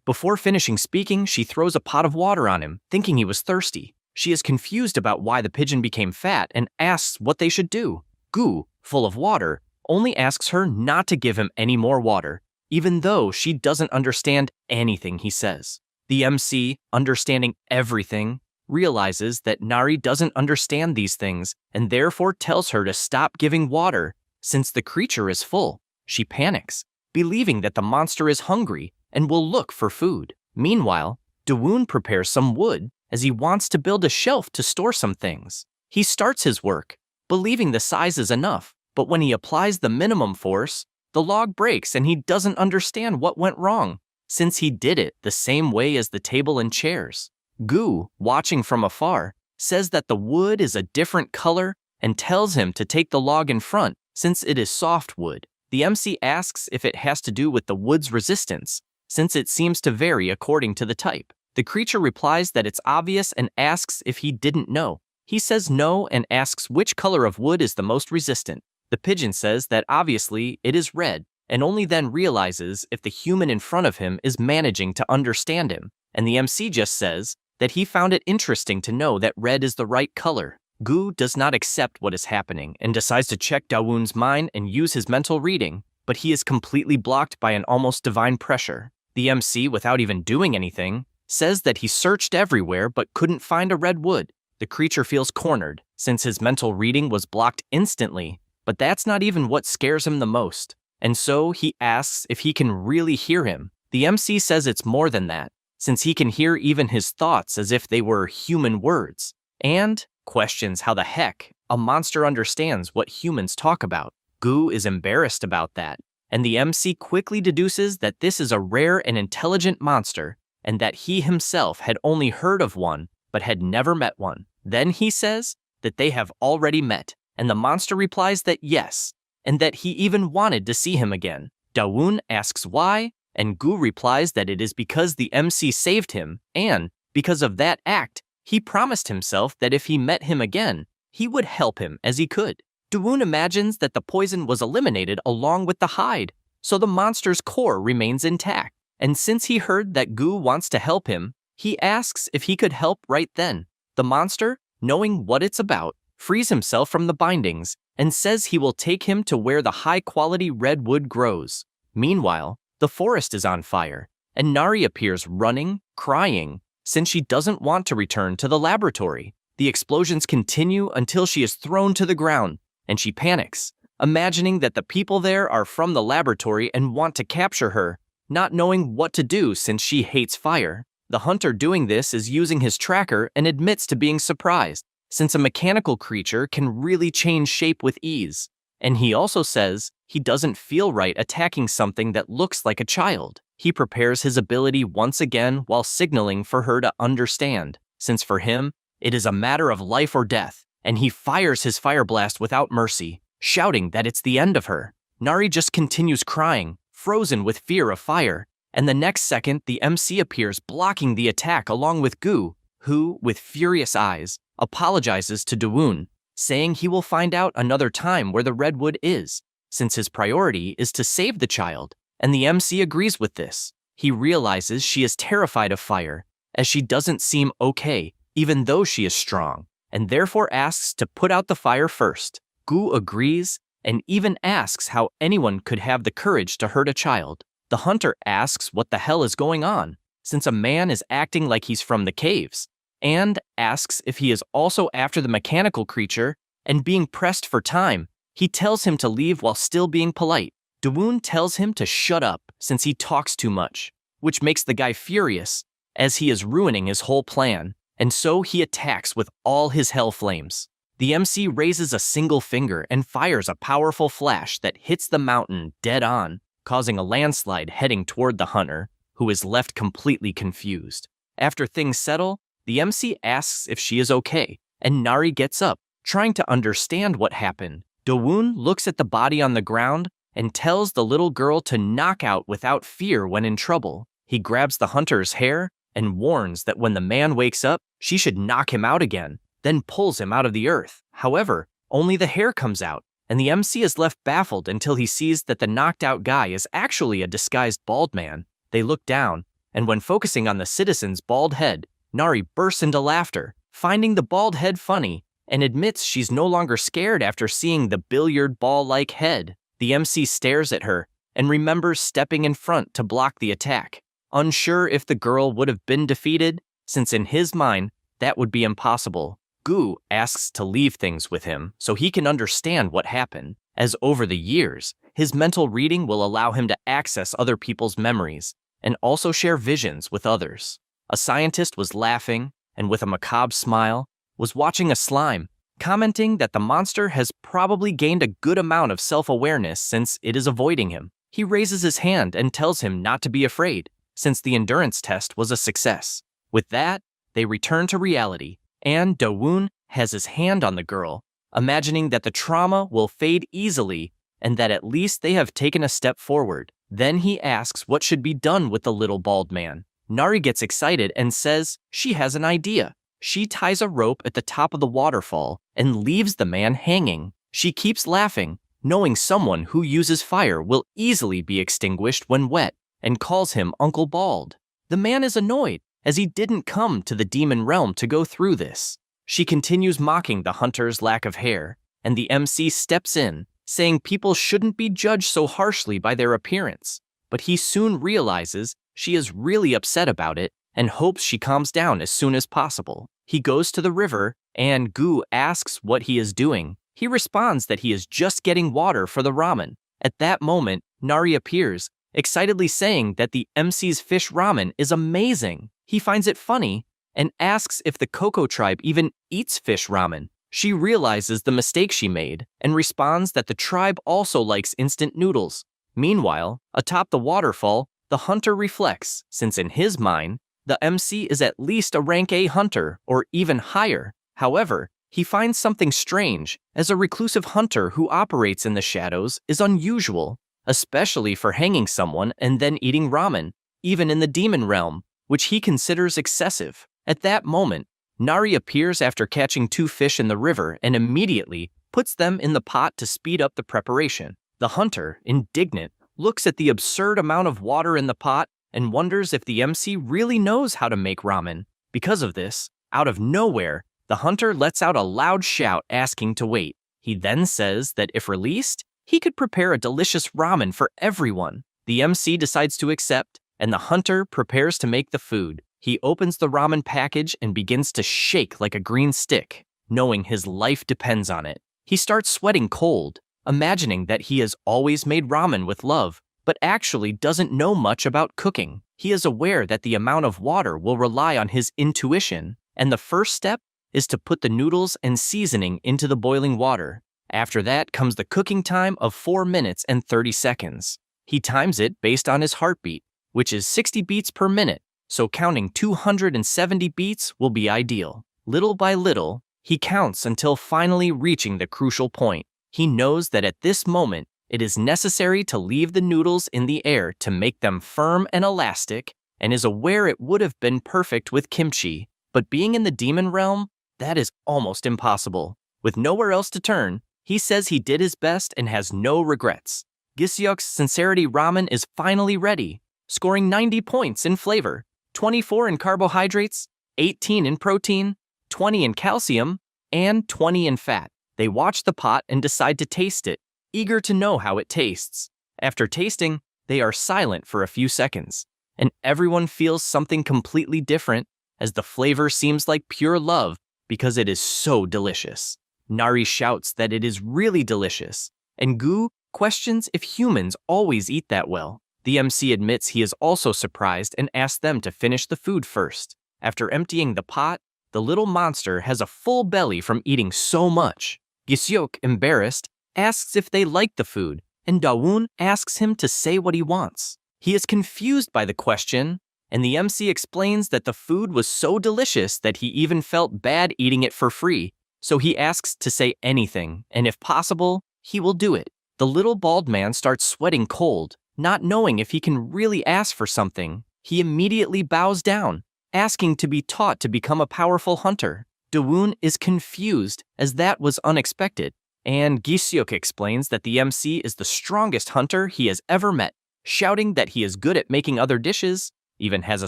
before finishing speaking, she throws a pot of water on him, thinking he was thirsty. She is confused about why the pigeon became fat and asks what they should do. Gu, full of water, only asks her not to give him any more water, even though she doesn't understand anything he says. The MC, understanding everything, realizes that Nari doesn't understand these things and therefore tells her to stop giving water since the creature is full. She panics, believing that the monster is hungry and will look for food. Meanwhile, Dawoon prepares some wood as he wants to build a shelf to store some things. He starts his work, believing the size is enough, but when he applies the minimum force, the log breaks and he doesn't understand what went wrong, since he did it the same way as the table and chairs. Gu, watching from afar, says that the wood is a different color and tells him to take the log in front since it is soft wood. The MC asks if it has to do with the wood's resistance, since it seems to vary according to the type. The creature replies that it's obvious and asks if he didn't know. He says no and asks which color of wood is the most resistant. The pigeon says that obviously it is red, and only then realizes if the human in front of him is managing to understand him, and the MC just says that he found it interesting to know that red is the right color. Gu does not accept what is happening and decides to check Dawoon's mind and use his mental reading, but he is completely blocked by an almost divine pressure. The MC, without even doing anything, says that he searched everywhere but couldn't find a red wood. The creature feels cornered, since his mental reading was blocked instantly, but that's not even what scares him the most. And so he asks if he can really hear him. The MC says it's more than that, since he can hear even his thoughts as if they were human words, and questions how the heck a monster understands what humans talk about. Gu is embarrassed about that, and the MC quickly deduces that this is a rare and intelligent monster, and that he himself had only heard of one but had never met one. Then he says that they have already met, and the monster replies that yes, and that he even wanted to see him again. Dawoon asks why, and Gu replies that it is because the MC saved him, and because of that act, he promised himself that if he met him again, he would help him as he could. Dawoon imagines that the poison was eliminated along with the hide, so the monster's core remains intact. And since he heard that Gu wants to help him, he asks if he could help right then. The monster, knowing what it's about, frees himself from the bindings and says he will take him to where the high-quality red wood grows. Meanwhile, the forest is on fire, and Nari appears running, crying, since she doesn't want to return to the laboratory. The explosions continue until she is thrown to the ground, and she panics, imagining that the people there are from the laboratory and want to capture her, not knowing what to do since she hates fire. The hunter doing this is using his tracker and admits to being surprised, since a mechanical creature can really change shape with ease. And he also says he doesn't feel right attacking something that looks like a child. He prepares his ability once again while signaling for her to understand, since for him, it is a matter of life or death, and he fires his fire blast without mercy, shouting that it's the end of her. Nari just continues crying, frozen with fear of fire, and the next second the MC appears blocking the attack along with Gu, who, with furious eyes, apologizes to Dawoon, saying he will find out another time where the redwood is, since his priority is to save the child, and the MC agrees with this. He realizes she is terrified of fire, as she doesn't seem okay, even though she is strong, and therefore asks to put out the fire first. Gu agrees, and even asks how anyone could have the courage to hurt a child. The hunter asks what the hell is going on, since a man is acting like he's from the caves, and asks if he is also after the mechanical creature, and being pressed for time, he tells him to leave while still being polite. Dawoon tells him to shut up since he talks too much, which makes the guy furious, as he is ruining his whole plan, and so he attacks with all his hell flames. The MC raises a single finger and fires a powerful flash that hits the mountain dead on, causing a landslide heading toward the hunter, who is left completely confused. After things settle, the MC asks if she is okay, and Nari gets up, trying to understand what happened. Dawoon looks at the body on the ground and tells the little girl to knock out without fear when in trouble. He grabs the hunter's hair and warns that when the man wakes up, she should knock him out again, then pulls him out of the earth. However, only the hair comes out, and the MC is left baffled until he sees that the knocked out guy is actually a disguised bald man. They look down, and when focusing on the citizen's bald head, Nari bursts into laughter, finding the bald head funny, and admits she's no longer scared after seeing the billiard ball-like head. The MC stares at her and remembers stepping in front to block the attack, unsure if the girl would have been defeated, since in his mind, that would be impossible. Gu asks to leave things with him so he can understand what happened, as over the years, his mental reading will allow him to access other people's memories and also share visions with others. A scientist was laughing and with a macabre smile was watching a slime, commenting that the monster has probably gained a good amount of self-awareness since it is avoiding him. He raises his hand and tells him not to be afraid, since the endurance test was a success. With that, they return to reality, and Do-woon has his hand on the girl, imagining that the trauma will fade easily and that at least they have taken a step forward. Then he asks what should be done with the little bald man. Nari gets excited and says she has an idea. She ties a rope at the top of the waterfall and leaves the man hanging. She keeps laughing, knowing someone who uses fire will easily be extinguished when wet, and calls him Uncle Bald. The man is annoyed, as he didn't come to the demon realm to go through this. She continues mocking the hunter's lack of hair, and the MC steps in, saying people shouldn't be judged so harshly by their appearance. But he soon realizes she is really upset about it and hopes she calms down as soon as possible. He goes to the river, and Gu asks what he is doing. He responds that he is just getting water for the ramen. At that moment, Nari appears, excitedly saying that the MC's fish ramen is amazing. He finds it funny and asks if the Coco tribe even eats fish ramen. She realizes the mistake she made and responds that the tribe also likes instant noodles. Meanwhile, atop the waterfall, the hunter reflects, since in his mind, the MC is at least a rank A hunter or even higher. However, he finds something strange, as a reclusive hunter who operates in the shadows is unusual, especially for hanging someone and then eating ramen, even in the demon realm, which he considers excessive. At that moment, Nari appears after catching 2 fish in the river and immediately puts them in the pot to speed up the preparation. The hunter, indignant, looks at the absurd amount of water in the pot and wonders if the MC really knows how to make ramen. Because of this, out of nowhere, the hunter lets out a loud shout asking to wait. He then says that if released, he could prepare a delicious ramen for everyone. The MC decides to accept, and the hunter prepares to make the food. He opens the ramen package and begins to shake like a green stick, knowing his life depends on it. He starts sweating cold, imagining that he has always made ramen with love, but actually doesn't know much about cooking. He is aware that the amount of water will rely on his intuition, and the first step is to put the noodles and seasoning into the boiling water. After that comes the cooking time of 4 minutes and 30 seconds. He times it based on his heartbeat, which is 60 beats per minute, so counting 270 beats will be ideal. Little by little, he counts until finally reaching the crucial point. He knows that at this moment, it is necessary to leave the noodles in the air to make them firm and elastic, and is aware it would have been perfect with kimchi, but being in the demon realm, that is almost impossible. With nowhere else to turn, he says he did his best and has no regrets. Gisyuk's Sincerity Ramen is finally ready, scoring 90 points in flavor, 24 in carbohydrates, 18 in protein, 20 in calcium, and 20 in fat. They watch the pot and decide to taste it, eager to know how it tastes. After tasting, they are silent for a few seconds, and everyone feels something completely different, as the flavor seems like pure love because it is so delicious. Nari shouts that it is really delicious, and Gu questions if humans always eat that well. The MC admits he is also surprised and asks them to finish the food first. After emptying the pot, the little monster has a full belly from eating so much. Gisyuk, embarrassed, asks if they like the food, and Do-woon asks him to say what he wants. He is confused by the question, and the MC explains that the food was so delicious that he even felt bad eating it for free, so he asks to say anything, and if possible, he will do it. The little bald man starts sweating cold, not knowing if he can really ask for something. He immediately bows down, asking to be taught to become a powerful hunter. Dawoon is confused, as that was unexpected, and Giseok explains that the MC is the strongest hunter he has ever met, shouting that he is good at making other dishes, even has a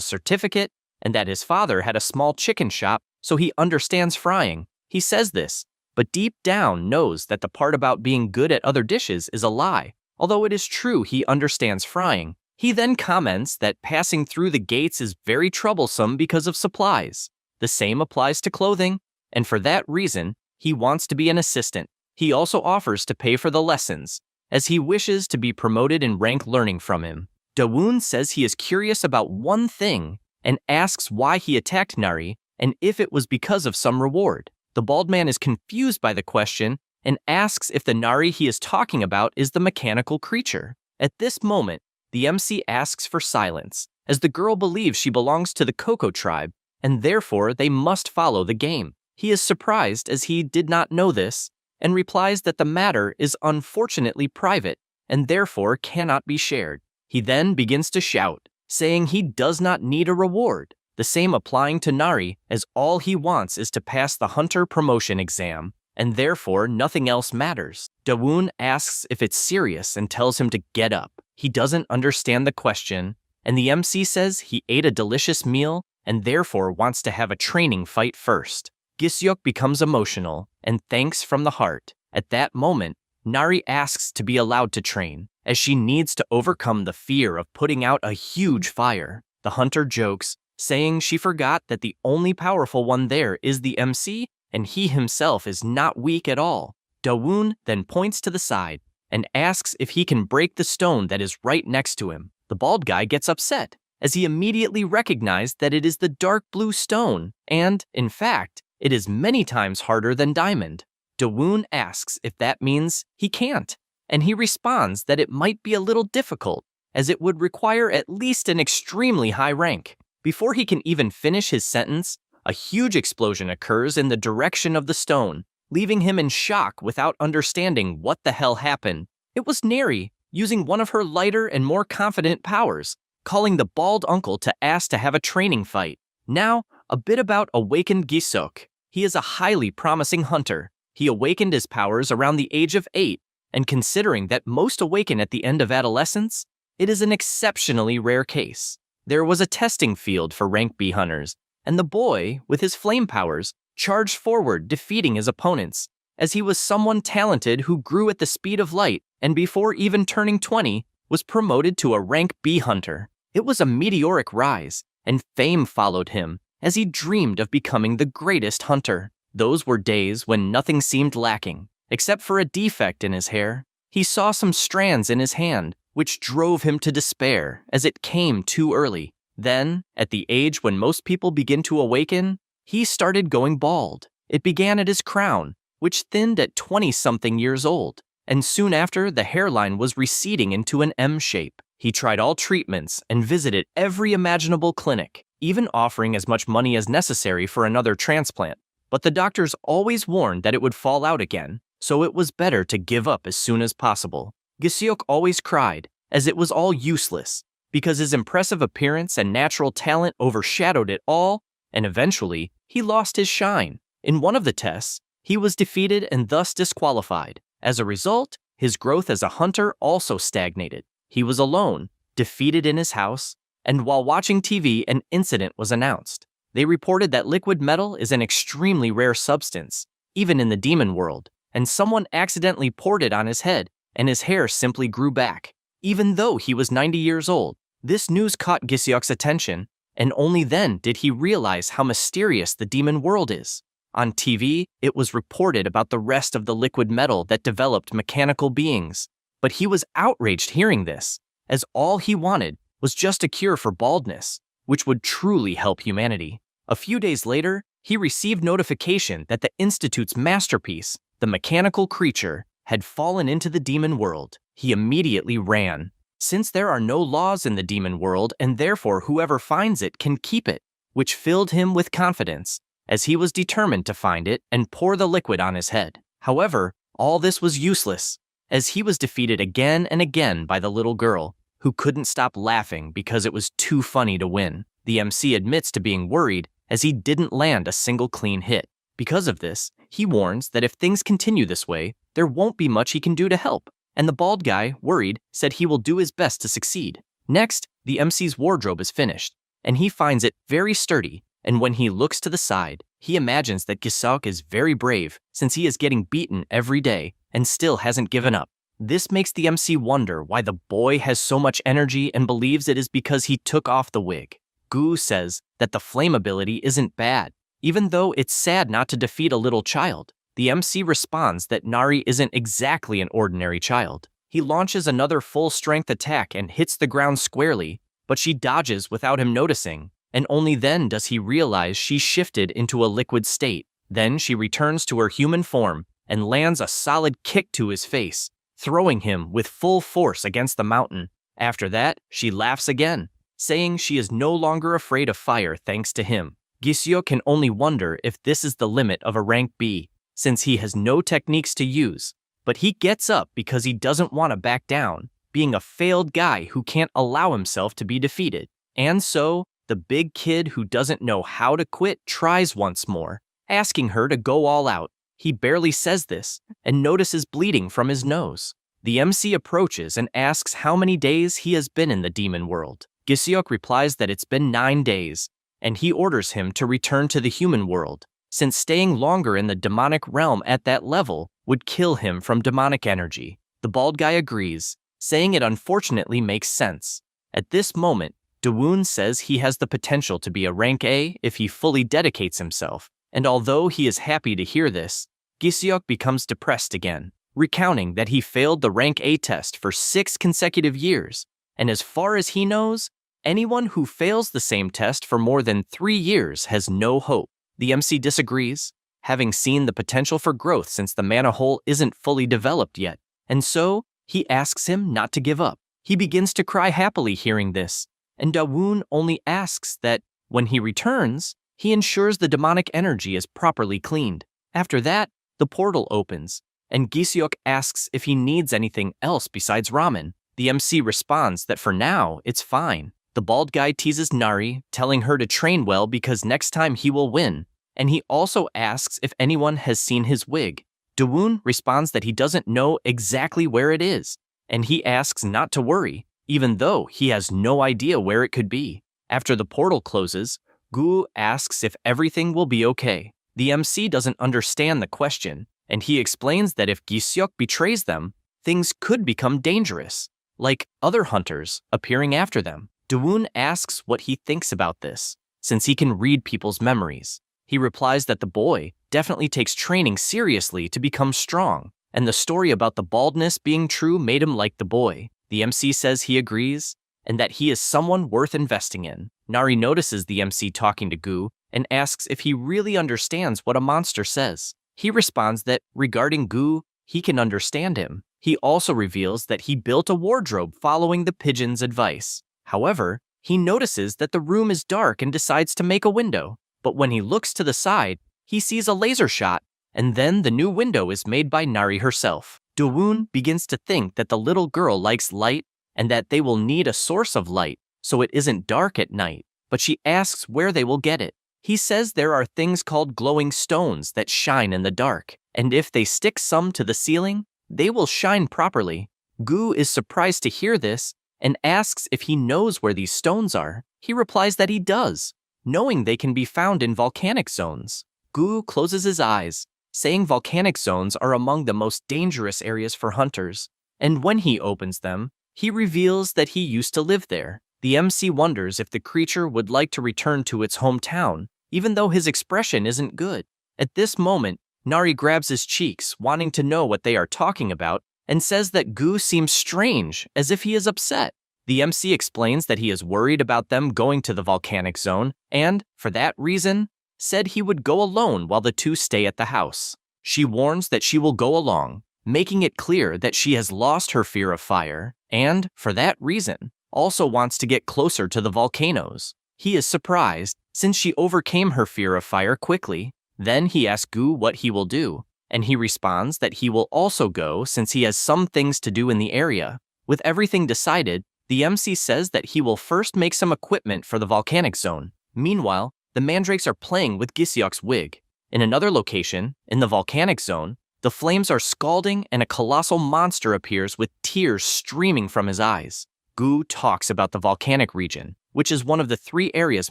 certificate, and that his father had a small chicken shop, so he understands frying. He says this, but deep down knows that the part about being good at other dishes is a lie, although it is true he understands frying. He then comments that passing through the gates is very troublesome because of supplies. The same applies to clothing, and for that reason, he wants to be an assistant. He also offers to pay for the lessons, as he wishes to be promoted in rank learning from him. Dawoon says he is curious about one thing and asks why he attacked Nari and if it was because of some reward. The bald man is confused by the question and asks if the Nari he is talking about is the mechanical creature. At this moment, the MC asks for silence, as the girl believes she belongs to the Coco tribe, and therefore they must follow the game. He is surprised as he did not know this, and replies that the matter is unfortunately private, and therefore cannot be shared. He then begins to shout, saying he does not need a reward, the same applying to Nari, as all he wants is to pass the hunter promotion exam, and therefore nothing else matters. Dawoon asks if it's serious and tells him to get up. He doesn't understand the question, and the MC says he ate a delicious meal and therefore wants to have a training fight first. Giseok becomes emotional and thanks from the heart. At that moment, Nari asks to be allowed to train, as she needs to overcome the fear of putting out a huge fire. The hunter jokes, saying she forgot that the only powerful one there is the MC, and he himself is not weak at all. Dawoon then points to the side and asks if he can break the stone that is right next to him. The bald guy gets upset, as he immediately recognized that it is the dark blue stone, and, in fact, it is many times harder than diamond. Dawoon asks if that means he can't, and he responds that it might be a little difficult, as it would require at least an extremely high rank. Before he can even finish his sentence, a huge explosion occurs in the direction of the stone, leaving him in shock without understanding what the hell happened. It was Neri, using one of her lighter and more confident powers, calling the bald uncle to ask to have a training fight. Now, a bit about awakened Giseok. He is a highly promising hunter. He awakened his powers around the age of 8, and considering that most awaken at the end of adolescence, it is an exceptionally rare case. There was a testing field for rank B hunters, and the boy, with his flame powers, charged forward, defeating his opponents, as he was someone talented who grew at the speed of light, and before even turning 20, was promoted to a rank B hunter. It was a meteoric rise, and fame followed him, as he dreamed of becoming the greatest hunter. Those were days when nothing seemed lacking, except for a defect in his hair. He saw some strands in his hand, which drove him to despair, as it came too early. Then, at the age when most people begin to awaken, he started going bald. It began at his crown, which thinned at 20-something years old, and soon after the hairline was receding into an M shape. He tried all treatments and visited every imaginable clinic, even offering as much money as necessary for another transplant. But the doctors always warned that it would fall out again, so it was better to give up as soon as possible. Giseok always cried, as it was all useless, because his impressive appearance and natural talent overshadowed it all, and eventually, he lost his shine. In one of the tests, he was defeated and thus disqualified. As a result, his growth as a hunter also stagnated. He was alone, defeated in his house, and while watching TV, an incident was announced. They reported that liquid metal is an extremely rare substance, even in the demon world, and someone accidentally poured it on his head, and his hair simply grew back, even though he was 90 years old. This news caught Giseok's attention, and only then did he realize how mysterious the demon world is. On TV, it was reported about the rest of the liquid metal that developed mechanical beings, but he was outraged hearing this, as all he wanted was just a cure for baldness, which would truly help humanity. A few days later, he received notification that the Institute's masterpiece, the mechanical creature, had fallen into the demon world. He immediately ran, since there are no laws in the demon world and therefore whoever finds it can keep it, which filled him with confidence, as he was determined to find it and pour the liquid on his head. However, all this was useless, as he was defeated again and again by the little girl, who couldn't stop laughing because it was too funny to win. The MC admits to being worried as he didn't land a single clean hit. Because of this, he warns that if things continue this way, there won't be much he can do to help, and the bald guy, worried, said he will do his best to succeed. Next, the MC's wardrobe is finished, and he finds it very sturdy, and when he looks to the side, he imagines that Giseok is very brave since he is getting beaten every day and still hasn't given up. This makes the MC wonder why the boy has so much energy and believes it is because he took off the wig. Gu says that the flame ability isn't bad, even though it's sad not to defeat a little child. The MC responds that Nari isn't exactly an ordinary child. He launches another full-strength attack and hits the ground squarely, but she dodges without him noticing, and only then does he realize she shifted into a liquid state. Then she returns to her human form and lands a solid kick to his face, throwing him with full force against the mountain. After that, she laughs again, saying she is no longer afraid of fire thanks to him. Giseok can only wonder if this is the limit of a rank B, since he has no techniques to use, but he gets up because he doesn't want to back down, being a failed guy who can't allow himself to be defeated. And so, the big kid who doesn't know how to quit tries once more, asking her to go all out. He barely says this, and notices bleeding from his nose. The MC approaches and asks how many days he has been in the demon world. Giseok replies that it's been 9 days, and he orders him to return to the human world, since staying longer in the demonic realm at that level would kill him from demonic energy. The bald guy agrees, saying it unfortunately makes sense. At this moment, Dawoon says he has the potential to be a rank A if he fully dedicates himself, and although he is happy to hear this, Giseok becomes depressed again, recounting that he failed the rank A test for 6 consecutive years, and as far as he knows, anyone who fails the same test for more than 3 years has no hope. The MC disagrees, having seen the potential for growth since the mana hole isn't fully developed yet, and so he asks him not to give up. He begins to cry happily hearing this, and Dawoon only asks that, when he returns, he ensures the demonic energy is properly cleaned. After that, the portal opens, and Giseok asks if he needs anything else besides ramen. The MC responds that for now, it's fine. The bald guy teases Nari, telling her to train well because next time he will win, and he also asks if anyone has seen his wig. Dawoon responds that he doesn't know exactly where it is, and he asks not to worry, even though he has no idea where it could be. After the portal closes, Gu asks if everything will be okay. The MC doesn't understand the question, and he explains that if Giseok betrays them, things could become dangerous, like other hunters appearing after them. Dawoon asks what he thinks about this, since he can read people's memories. He replies that the boy definitely takes training seriously to become strong, and the story about the baldness being true made him like the boy. The MC says he agrees, and that he is someone worth investing in. Nari notices the MC talking to Gu and asks if he really understands what a monster says. He responds that, regarding Gu, he can understand him. He also reveals that he built a wardrobe following the pigeon's advice. However, he notices that the room is dark and decides to make a window. But when he looks to the side, he sees a laser shot, and then the new window is made by Nari herself. Dawoon begins to think that the little girl likes light and that they will need a source of light so it isn't dark at night, but she asks where they will get it. He says there are things called glowing stones that shine in the dark, and if they stick some to the ceiling, they will shine properly. Gu is surprised to hear this and asks if he knows where these stones are. He replies that he does, knowing they can be found in volcanic zones. Gu closes his eyes, saying volcanic zones are among the most dangerous areas for hunters, and when he opens them, he reveals that he used to live there. The MC wonders if the creature would like to return to its hometown, even though his expression isn't good. At this moment, Nari grabs his cheeks, wanting to know what they are talking about, and says that Gu seems strange, as if he is upset. The MC explains that he is worried about them going to the volcanic zone, and, for that reason, said he would go alone while the two stay at the house. She warns that she will go along, making it clear that she has lost her fear of fire, and, for that reason, also wants to get closer to the volcanoes. He is surprised, since she overcame her fear of fire quickly. Then he asks Gu what he will do, and he responds that he will also go since he has some things to do in the area. With everything decided, The MC says that he will first make some equipment for the volcanic zone. Meanwhile, the mandrakes are playing with Giseok's wig. In another location, in the volcanic zone, the flames are scalding and a colossal monster appears with tears streaming from his eyes. Gu talks about the volcanic region, which is one of the 3 areas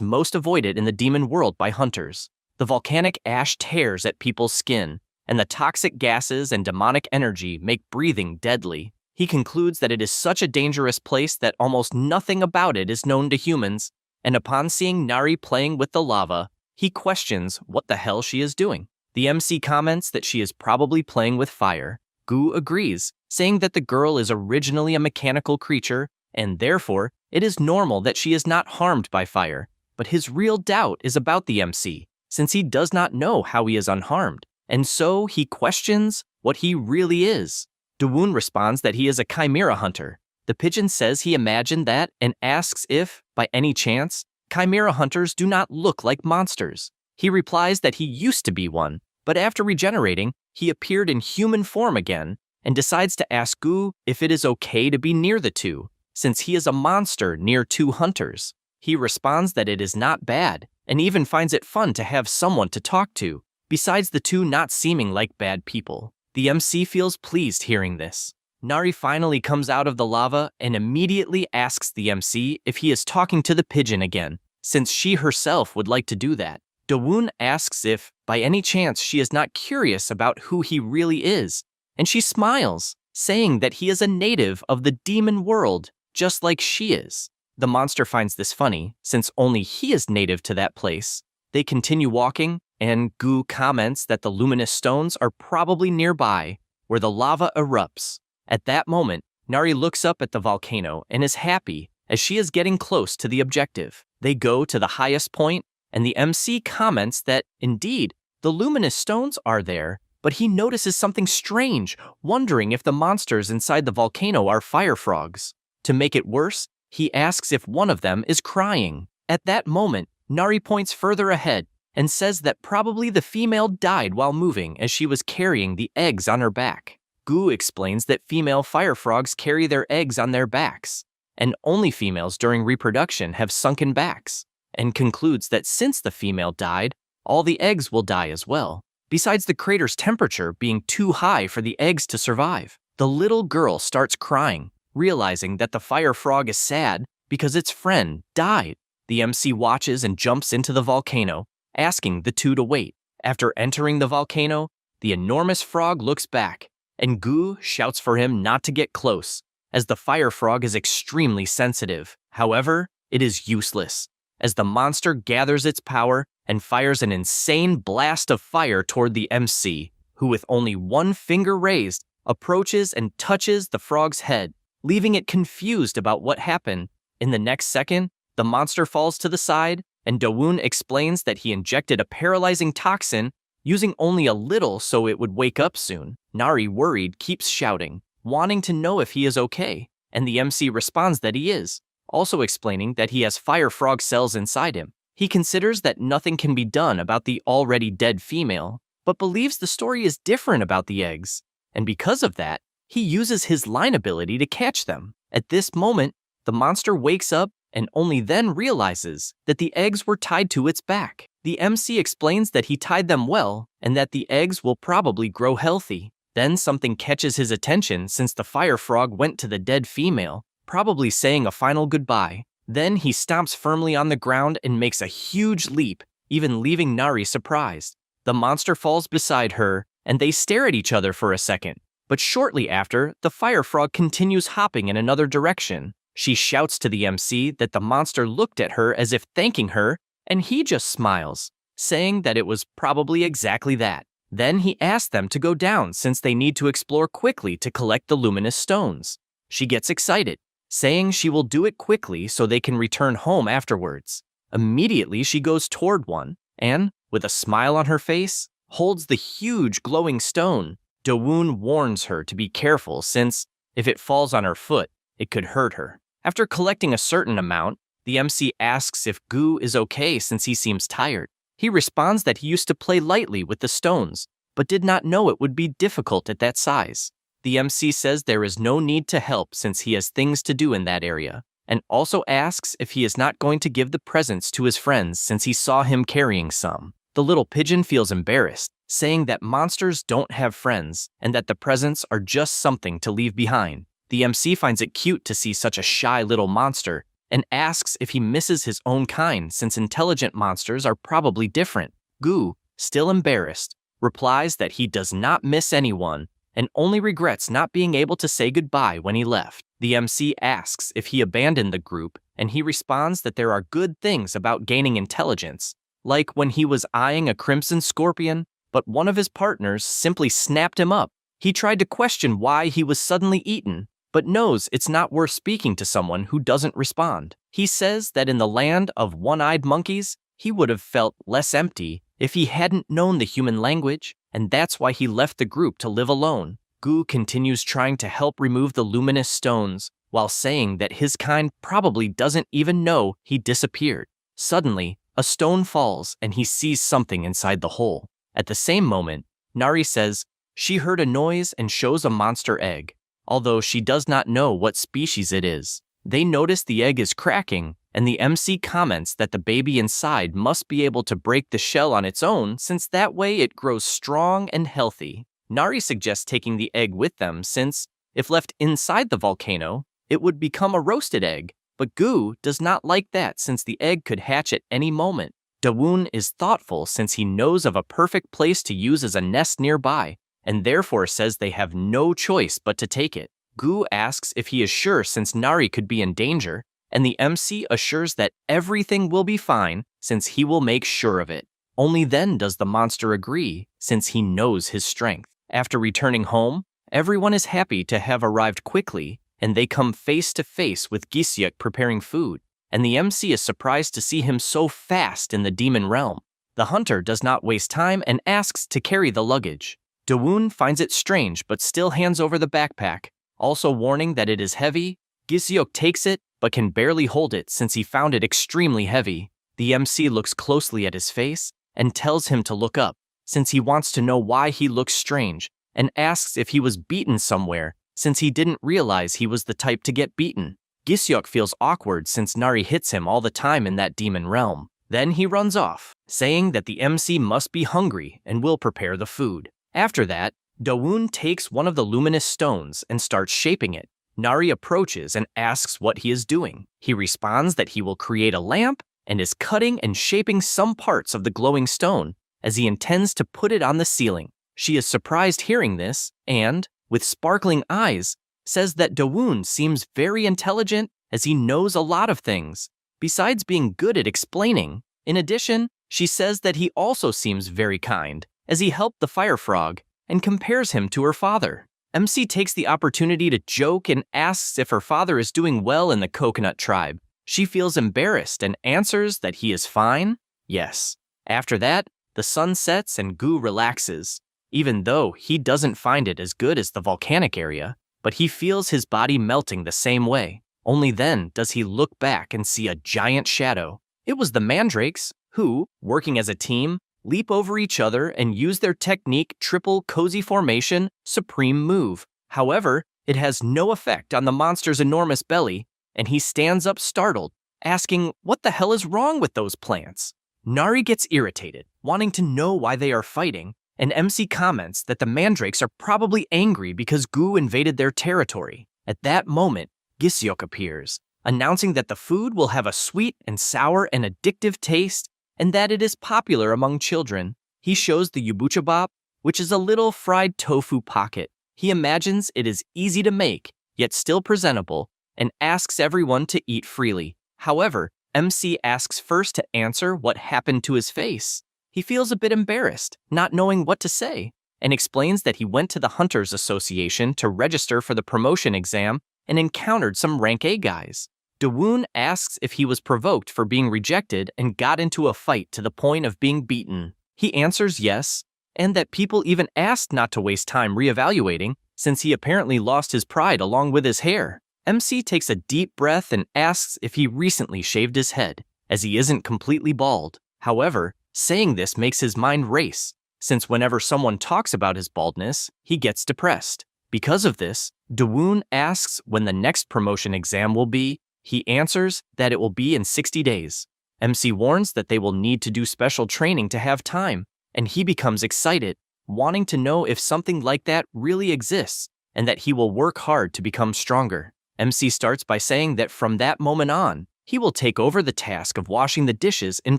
most avoided in the demon world by hunters. The volcanic ash tears at people's skin, and the toxic gases and demonic energy make breathing deadly. He concludes that it is such a dangerous place that almost nothing about it is known to humans, and upon seeing Nari playing with the lava, he questions what the hell she is doing. The MC comments that she is probably playing with fire. Gu agrees, saying that the girl is originally a mechanical creature, and therefore, it is normal that she is not harmed by fire. But his real doubt is about the MC, since he does not know how he is unharmed, and so he questions what he really is. Dawoon responds that he is a chimera hunter. The pigeon says he imagined that and asks if, by any chance, chimera hunters do not look like monsters. He replies that he used to be one, but after regenerating, he appeared in human form again and decides to ask Gu if it is okay to be near the two, since he is a monster near 2 hunters. He responds that it is not bad and even finds it fun to have someone to talk to, besides the 2 not seeming like bad people. The MC feels pleased hearing this. Nari finally comes out of the lava and immediately asks the MC if he is talking to the pigeon again, since she herself would like to do that. Dawoon asks if, by any chance, she is not curious about who he really is, and she smiles, saying that he is a native of the demon world, just like she is. The monster finds this funny, since only he is native to that place. They continue walking, and Gu comments that the luminous stones are probably nearby, where the lava erupts. At that moment, Nari looks up at the volcano and is happy, as she is getting close to the objective. They go to the highest point, and the MC comments that, indeed, the luminous stones are there, but he notices something strange, wondering if the monsters inside the volcano are fire frogs. To make it worse, he asks if one of them is crying. At that moment, Nari points further ahead and says that probably the female died while moving as she was carrying the eggs on her back. Gu explains that female fire frogs carry their eggs on their backs, and only females during reproduction have sunken backs, and concludes that since the female died, all the eggs will die as well, besides the crater's temperature being too high for the eggs to survive. The little girl starts crying, realizing that the fire frog is sad because its friend died. The MC watches and jumps into the volcano, asking the 2 to wait. After entering the volcano, the enormous frog looks back, and Gu shouts for him not to get close, as the fire frog is extremely sensitive. However, it is useless, as the monster gathers its power and fires an insane blast of fire toward the MC, who with only 1 finger raised, approaches and touches the frog's head, leaving it confused about what happened. In the next second, the monster falls to the side, and Dawoon explains that he injected a paralyzing toxin, using only a little so it would wake up soon. Nari, worried, keeps shouting, wanting to know if he is okay, and the MC responds that he is, also explaining that he has fire frog cells inside him. He considers that nothing can be done about the already dead female, but believes the story is different about the eggs, and because of that, he uses his line ability to catch them. At this moment, the monster wakes up and only then realizes that the eggs were tied to its back. The MC explains that he tied them well and that the eggs will probably grow healthy. Then something catches his attention since the fire frog went to the dead female, probably saying a final goodbye. Then he stomps firmly on the ground and makes a huge leap, even leaving Nari surprised. The monster falls beside her, and they stare at each other for a second. But shortly after, the fire frog continues hopping in another direction. She shouts to the MC that the monster looked at her as if thanking her, and he just smiles, saying that it was probably exactly that. Then he asks them to go down since they need to explore quickly to collect the luminous stones. She gets excited, saying she will do it quickly so they can return home afterwards. Immediately she goes toward one, and, with a smile on her face, holds the huge glowing stone. Dawoon warns her to be careful since, if it falls on her foot, it could hurt her. After collecting a certain amount, the MC asks if Gu is okay since he seems tired. He responds that he used to play lightly with the stones, but did not know it would be difficult at that size. The MC says there is no need to help since he has things to do in that area, and also asks if he is not going to give the presents to his friends since he saw him carrying some. The little pigeon feels embarrassed, saying that monsters don't have friends and that the presents are just something to leave behind. The MC finds it cute to see such a shy little monster and asks if he misses his own kind since intelligent monsters are probably different. Gu, still embarrassed, replies that he does not miss anyone and only regrets not being able to say goodbye when he left. The MC asks if he abandoned the group, and he responds that there are good things about gaining intelligence, like when he was eyeing a crimson scorpion, but one of his partners simply snapped him up. He tried to question why he was suddenly eaten, but knows it's not worth speaking to someone who doesn't respond. He says that in the land of one-eyed monkeys, he would have felt less empty if he hadn't known the human language, and that's why he left the group to live alone. Gu continues trying to help remove the luminous stones, while saying that his kind probably doesn't even know he disappeared. Suddenly, a stone falls and he sees something inside the hole. At the same moment, Nari says she heard a noise and shows a monster egg, although she does not know what species it is. They notice the egg is cracking, and the MC comments that the baby inside must be able to break the shell on its own since that way it grows strong and healthy. Nari suggests taking the egg with them since, if left inside the volcano, it would become a roasted egg, but Gu does not like that since the egg could hatch at any moment. Dawoon is thoughtful since he knows of a perfect place to use as a nest nearby, and therefore says they have no choice but to take it. Gu asks if he is sure since Nari could be in danger, and the MC assures that everything will be fine since he will make sure of it. Only then does the monster agree since he knows his strength. After returning home, everyone is happy to have arrived quickly, and they come face to face with Gisyuk preparing food, and the MC is surprised to see him so fast in the demon realm. The hunter does not waste time and asks to carry the luggage. Dawoon finds it strange but still hands over the backpack, also warning that it is heavy. Gisyuk takes it but can barely hold it since he found it extremely heavy. The MC looks closely at his face and tells him to look up, since he wants to know why he looks strange, and asks if he was beaten somewhere, since he didn't realize he was the type to get beaten. Gisyuk feels awkward since Nari hits him all the time in that demon realm. Then he runs off, saying that the MC must be hungry and will prepare the food. After that, Dawoon takes one of the luminous stones and starts shaping it. Nari approaches and asks what he is doing. He responds that he will create a lamp and is cutting and shaping some parts of the glowing stone, as he intends to put it on the ceiling. She is surprised hearing this and, with sparkling eyes, says that Dawoon seems very intelligent as he knows a lot of things, besides being good at explaining. In addition, she says that he also seems very kind, as he helped the fire frog, and compares him to her father. MC takes the opportunity to joke and asks if her father is doing well in the coconut tribe. She feels embarrassed and answers that he is fine. Yes. After that, the sun sets and Gu relaxes, even though he doesn't find it as good as the volcanic area, but he feels his body melting the same way. Only then does he look back and see a giant shadow. It was the mandrakes who, working as a team, leap over each other and use their technique triple cozy formation supreme move. However, it has no effect on the monster's enormous belly, and he stands up startled, asking what the hell is wrong with those plants. Nari gets irritated, wanting to know why they are fighting, and MC comments that the mandrakes are probably angry because Gu invaded their territory. At that moment, Gisyuk appears, announcing that the food will have a sweet and sour and addictive taste, and that it is popular among children. He shows the yubuchabop, which is a little fried tofu pocket. He imagines it is easy to make, yet still presentable, and asks everyone to eat freely. However, MC asks first to answer what happened to his face. He feels a bit embarrassed, not knowing what to say, and explains that he went to the Hunters Association to register for the promotion exam and encountered some rank A guys. Dawoon asks if he was provoked for being rejected and got into a fight to the point of being beaten. He answers yes, and that people even asked not to waste time reevaluating since he apparently lost his pride along with his hair. MC takes a deep breath and asks if he recently shaved his head, as he isn't completely bald. However, saying this makes his mind race, since whenever someone talks about his baldness, he gets depressed. Because of this, Dawoon asks when the next promotion exam will be. He answers that it will be in 60 days. MC warns that they will need to do special training to have time, and he becomes excited, wanting to know if something like that really exists, and that he will work hard to become stronger. MC starts by saying that from that moment on, he will take over the task of washing the dishes in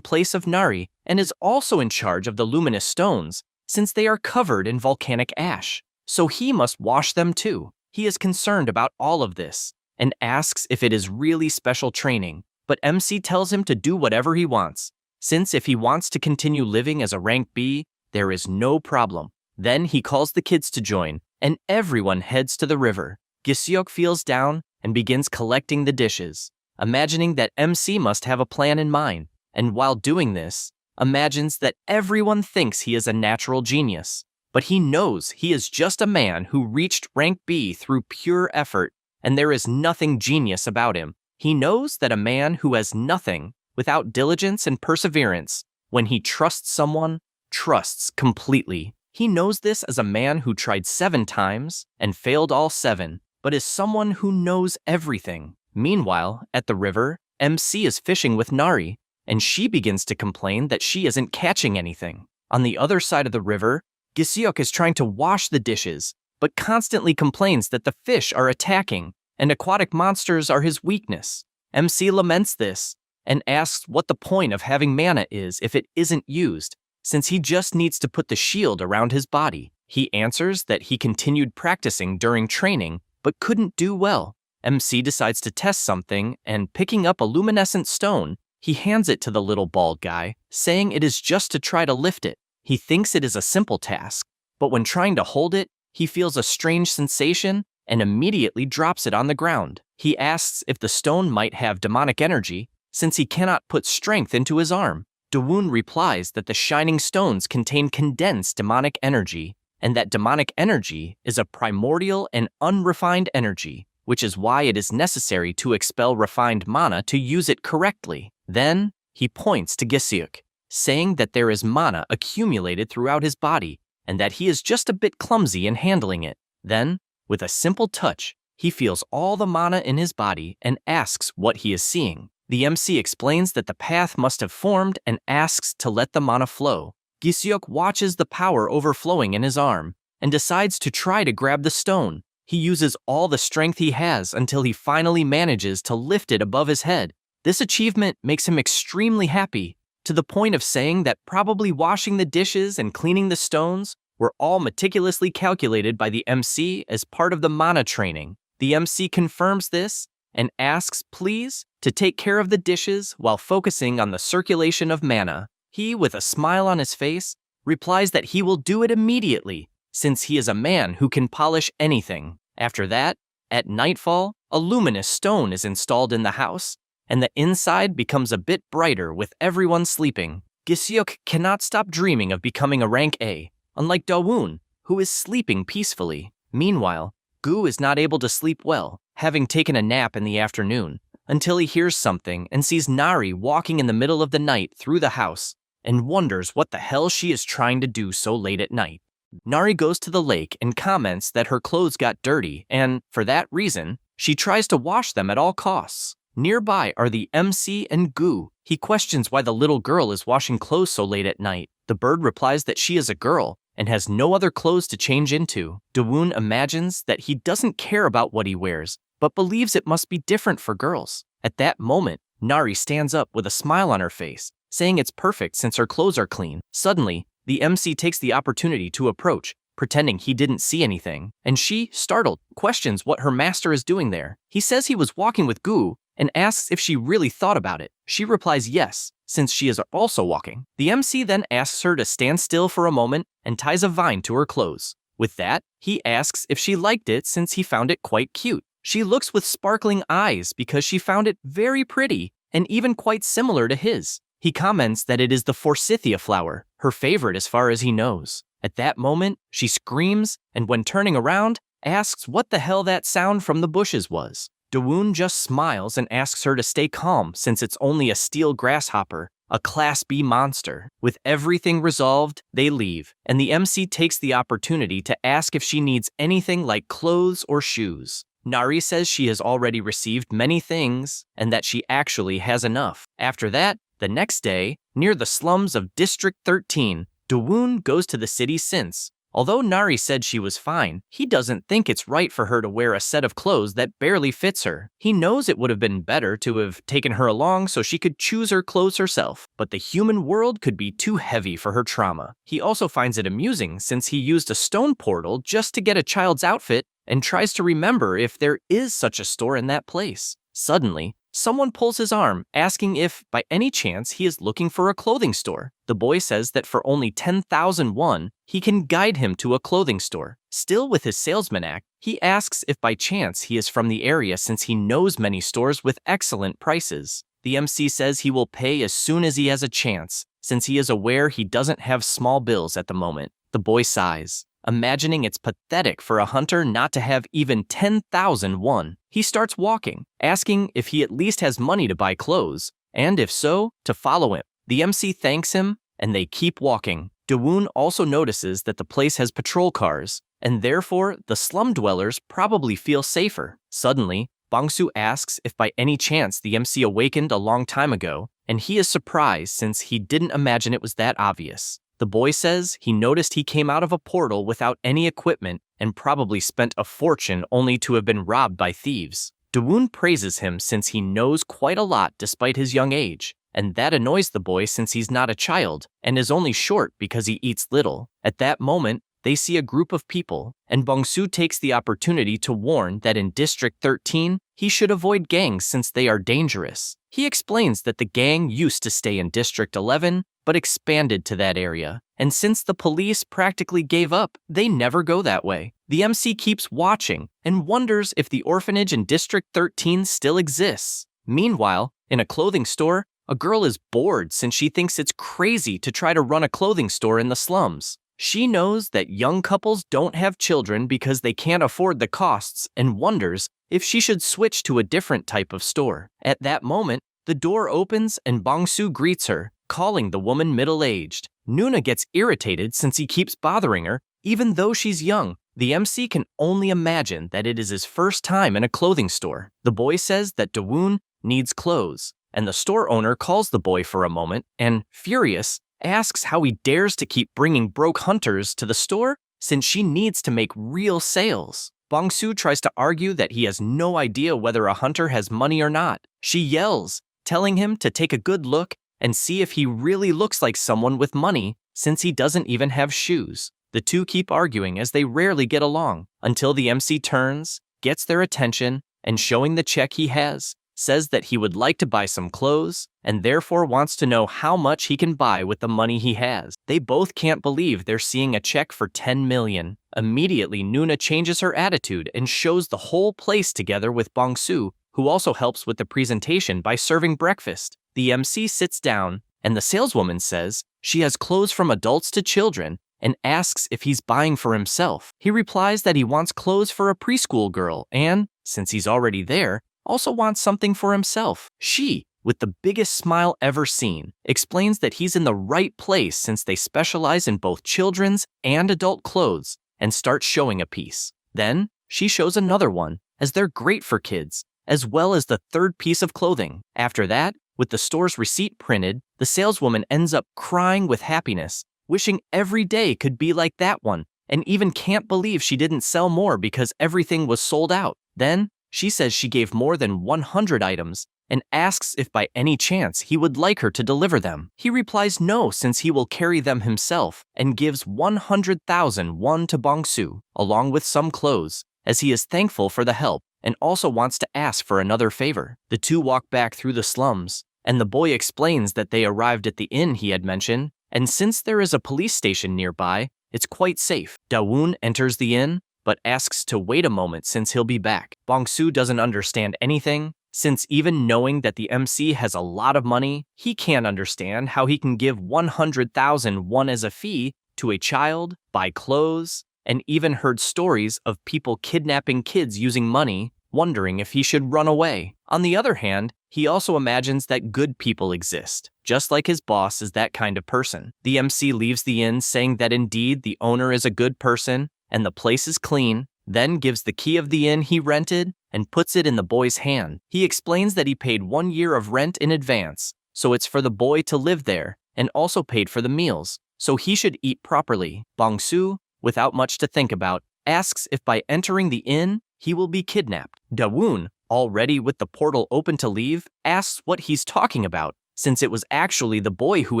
place of Nari and is also in charge of the luminous stones, since they are covered in volcanic ash. So he must wash them too. He is concerned about all of this and asks if it is really special training, but MC tells him to do whatever he wants, since if he wants to continue living as a rank B, there is no problem. Then he calls the kids to join, and everyone heads to the river. Giseok feels down and begins collecting the dishes, imagining that MC must have a plan in mind, and while doing this, imagines that everyone thinks he is a natural genius. But he knows he is just a man who reached rank B through pure effort, and there is nothing genius about him. He knows that a man who has nothing without diligence and perseverance, when he trusts someone, trusts completely. He knows this as a man who tried 7 times and failed all 7, but is someone who knows everything. Meanwhile, at the river, MC is fishing with Nari, and she begins to complain that she isn't catching anything. On the other side of the river, Giseok is trying to wash the dishes, but constantly complains that the fish are attacking, and aquatic monsters are his weakness. MC laments this, and asks what the point of having mana is if it isn't used, since he just needs to put the shield around his body. He answers that he continued practicing during training, but couldn't do well. MC decides to test something, and picking up a luminescent stone, he hands it to the little bald guy, saying it is just to try to lift it. He thinks it is a simple task, but when trying to hold it, he feels a strange sensation and immediately drops it on the ground. He asks if the stone might have demonic energy, since he cannot put strength into his arm. Dawoon replies that the shining stones contain condensed demonic energy, and that demonic energy is a primordial and unrefined energy, which is why it is necessary to expel refined mana to use it correctly. Then, he points to Giseok, saying that there is mana accumulated throughout his body, and that he is just a bit clumsy in handling it. Then, with a simple touch, he feels all the mana in his body and asks what he is seeing. The MC explains that the path must have formed and asks to let the mana flow. Giseok watches the power overflowing in his arm and decides to try to grab the stone. He uses all the strength he has until he finally manages to lift it above his head. This achievement makes him extremely happy, to the point of saying that probably washing the dishes and cleaning the stones were all meticulously calculated by the MC as part of the mana training. The MC confirms this and asks please to take care of the dishes while focusing on the circulation of mana. He, with a smile on his face, replies that he will do it immediately, since he is a man who can polish anything. After that, at nightfall, a luminous stone is installed in the house, and the inside becomes a bit brighter with everyone sleeping. Giseok cannot stop dreaming of becoming a rank A, unlike Dawoon, who is sleeping peacefully. Meanwhile, Gu is not able to sleep well, having taken a nap in the afternoon, until he hears something and sees Nari walking in the middle of the night through the house, and wonders what the hell she is trying to do so late at night. Nari goes to the lake and comments that her clothes got dirty, and, for that reason, she tries to wash them at all costs. Nearby are the MC and Gu. He questions why the little girl is washing clothes so late at night. The bird replies that she is a girl and has no other clothes to change into. Dawoon imagines that he doesn't care about what he wears, but believes it must be different for girls. At that moment, Nari stands up with a smile on her face, saying it's perfect since her clothes are clean. Suddenly, the MC takes the opportunity to approach, pretending he didn't see anything, and she, startled, questions what her master is doing there. He says he was walking with Gu and asks if she really thought about it. She replies yes, since she is also walking. The MC then asks her to stand still for a moment and ties a vine to her clothes. With that, he asks if she liked it since he found it quite cute. She looks with sparkling eyes because she found it very pretty and even quite similar to his. He comments that it is the forsythia flower, her favorite as far as he knows. At that moment, she screams and when turning around, asks what the hell that sound from the bushes was. Dawoon just smiles and asks her to stay calm since it's only a steel grasshopper, a Class B monster. With everything resolved, they leave, and the MC takes the opportunity to ask if she needs anything like clothes or shoes. Nari says she has already received many things, and that she actually has enough. After that, the next day, near the slums of District 13, Dawoon goes to the city since, although Nari said she was fine, he doesn't think it's right for her to wear a set of clothes that barely fits her. He knows it would have been better to have taken her along so she could choose her clothes herself, but the human world could be too heavy for her trauma. He also finds it amusing since he used a stone portal just to get a child's outfit and tries to remember if there is such a store in that place. Suddenly, someone pulls his arm, asking if, by any chance, he is looking for a clothing store. The boy says that for only 10,000 won, he can guide him to a clothing store. Still with his salesman act, he asks if by chance he is from the area since he knows many stores with excellent prices. The MC says he will pay as soon as he has a chance, since he is aware he doesn't have small bills at the moment. The boy sighs, imagining it's pathetic for a hunter not to have even 10,000 won. He starts walking, asking if he at least has money to buy clothes, and if so, to follow him. The MC thanks him, and they keep walking. Dawoon also notices that the place has patrol cars, and therefore the slum dwellers probably feel safer. Suddenly, Bongsu asks if by any chance the MC awakened a long time ago, and he is surprised since he didn't imagine it was that obvious. The boy says he noticed he came out of a portal without any equipment and probably spent a fortune only to have been robbed by thieves. Dawoon praises him since he knows quite a lot despite his young age, and that annoys the boy since he's not a child and is only short because he eats little. At that moment, they see a group of people, and Bongsu takes the opportunity to warn that in District 13, he should avoid gangs since they are dangerous. He explains that the gang used to stay in District 11, but expanded to that area, and since the police practically gave up, they never go that way. The MC keeps watching and wonders if the orphanage in District 13 still exists. Meanwhile, in a clothing store, a girl is bored since she thinks it's crazy to try to run a clothing store in the slums. She knows that young couples don't have children because they can't afford the costs and wonders if she should switch to a different type of store. At that moment, the door opens and Bongsu greets her, calling the woman middle-aged. Nuna gets irritated since he keeps bothering her, even though she's young. The MC can only imagine that it is his first time in a clothing store. The boy says that Dawoon needs clothes, and the store owner calls the boy for a moment and, furious, asks how he dares to keep bringing broke hunters to the store since she needs to make real sales. Bongsu tries to argue that he has no idea whether a hunter has money or not. She yells, telling him to take a good look and see if he really looks like someone with money since he doesn't even have shoes. The two keep arguing as they rarely get along until the MC turns, gets their attention, and showing the check he has, says that he would like to buy some clothes and therefore wants to know how much he can buy with the money he has. They both can't believe they're seeing a check for 10 million. Immediately, Nuna changes her attitude and shows the whole place together with Bongsu, who also helps with the presentation by serving breakfast. The MC sits down, and the saleswoman says she has clothes from adults to children and asks if he's buying for himself. He replies that he wants clothes for a preschool girl and, since he's already there, also wants something for himself. She, with the biggest smile ever seen, explains that he's in the right place since they specialize in both children's and adult clothes and starts showing a piece. Then, she shows another one, as they're great for kids, as well as the third piece of clothing. After that, with the store's receipt printed, the saleswoman ends up crying with happiness, wishing every day could be like that one, and even can't believe she didn't sell more because everything was sold out. Then, she says she gave more than 100 items and asks if by any chance he would like her to deliver them. He replies no since he will carry them himself and gives 100,000 won to Bongsu, along with some clothes, as he is thankful for the help and also wants to ask for another favor. The two walk back through the slums, and the boy explains that they arrived at the inn he had mentioned, and since there is a police station nearby, it's quite safe. Dawoon enters the inn, but asks to wait a moment since he'll be back. Bongsu doesn't understand anything, since even knowing that the MC has a lot of money, he can't understand how he can give 100,000 won as a fee to a child, buy clothes, and even heard stories of people kidnapping kids using money, wondering if he should run away. On the other hand, He also imagines that good people exist, just like his boss is that kind of person. The MC leaves the inn saying that indeed the owner is a good person and the place is clean, then gives the key of the inn he rented and puts it in the boy's hand. He explains that he paid 1 year of rent in advance, so it's for the boy to live there, and also paid for the meals, so he should eat properly. Bong-soo, without much to think about, asks if by entering the inn, he will be kidnapped. Da-woon, already with the portal open to leave, asks what he's talking about, since it was actually the boy who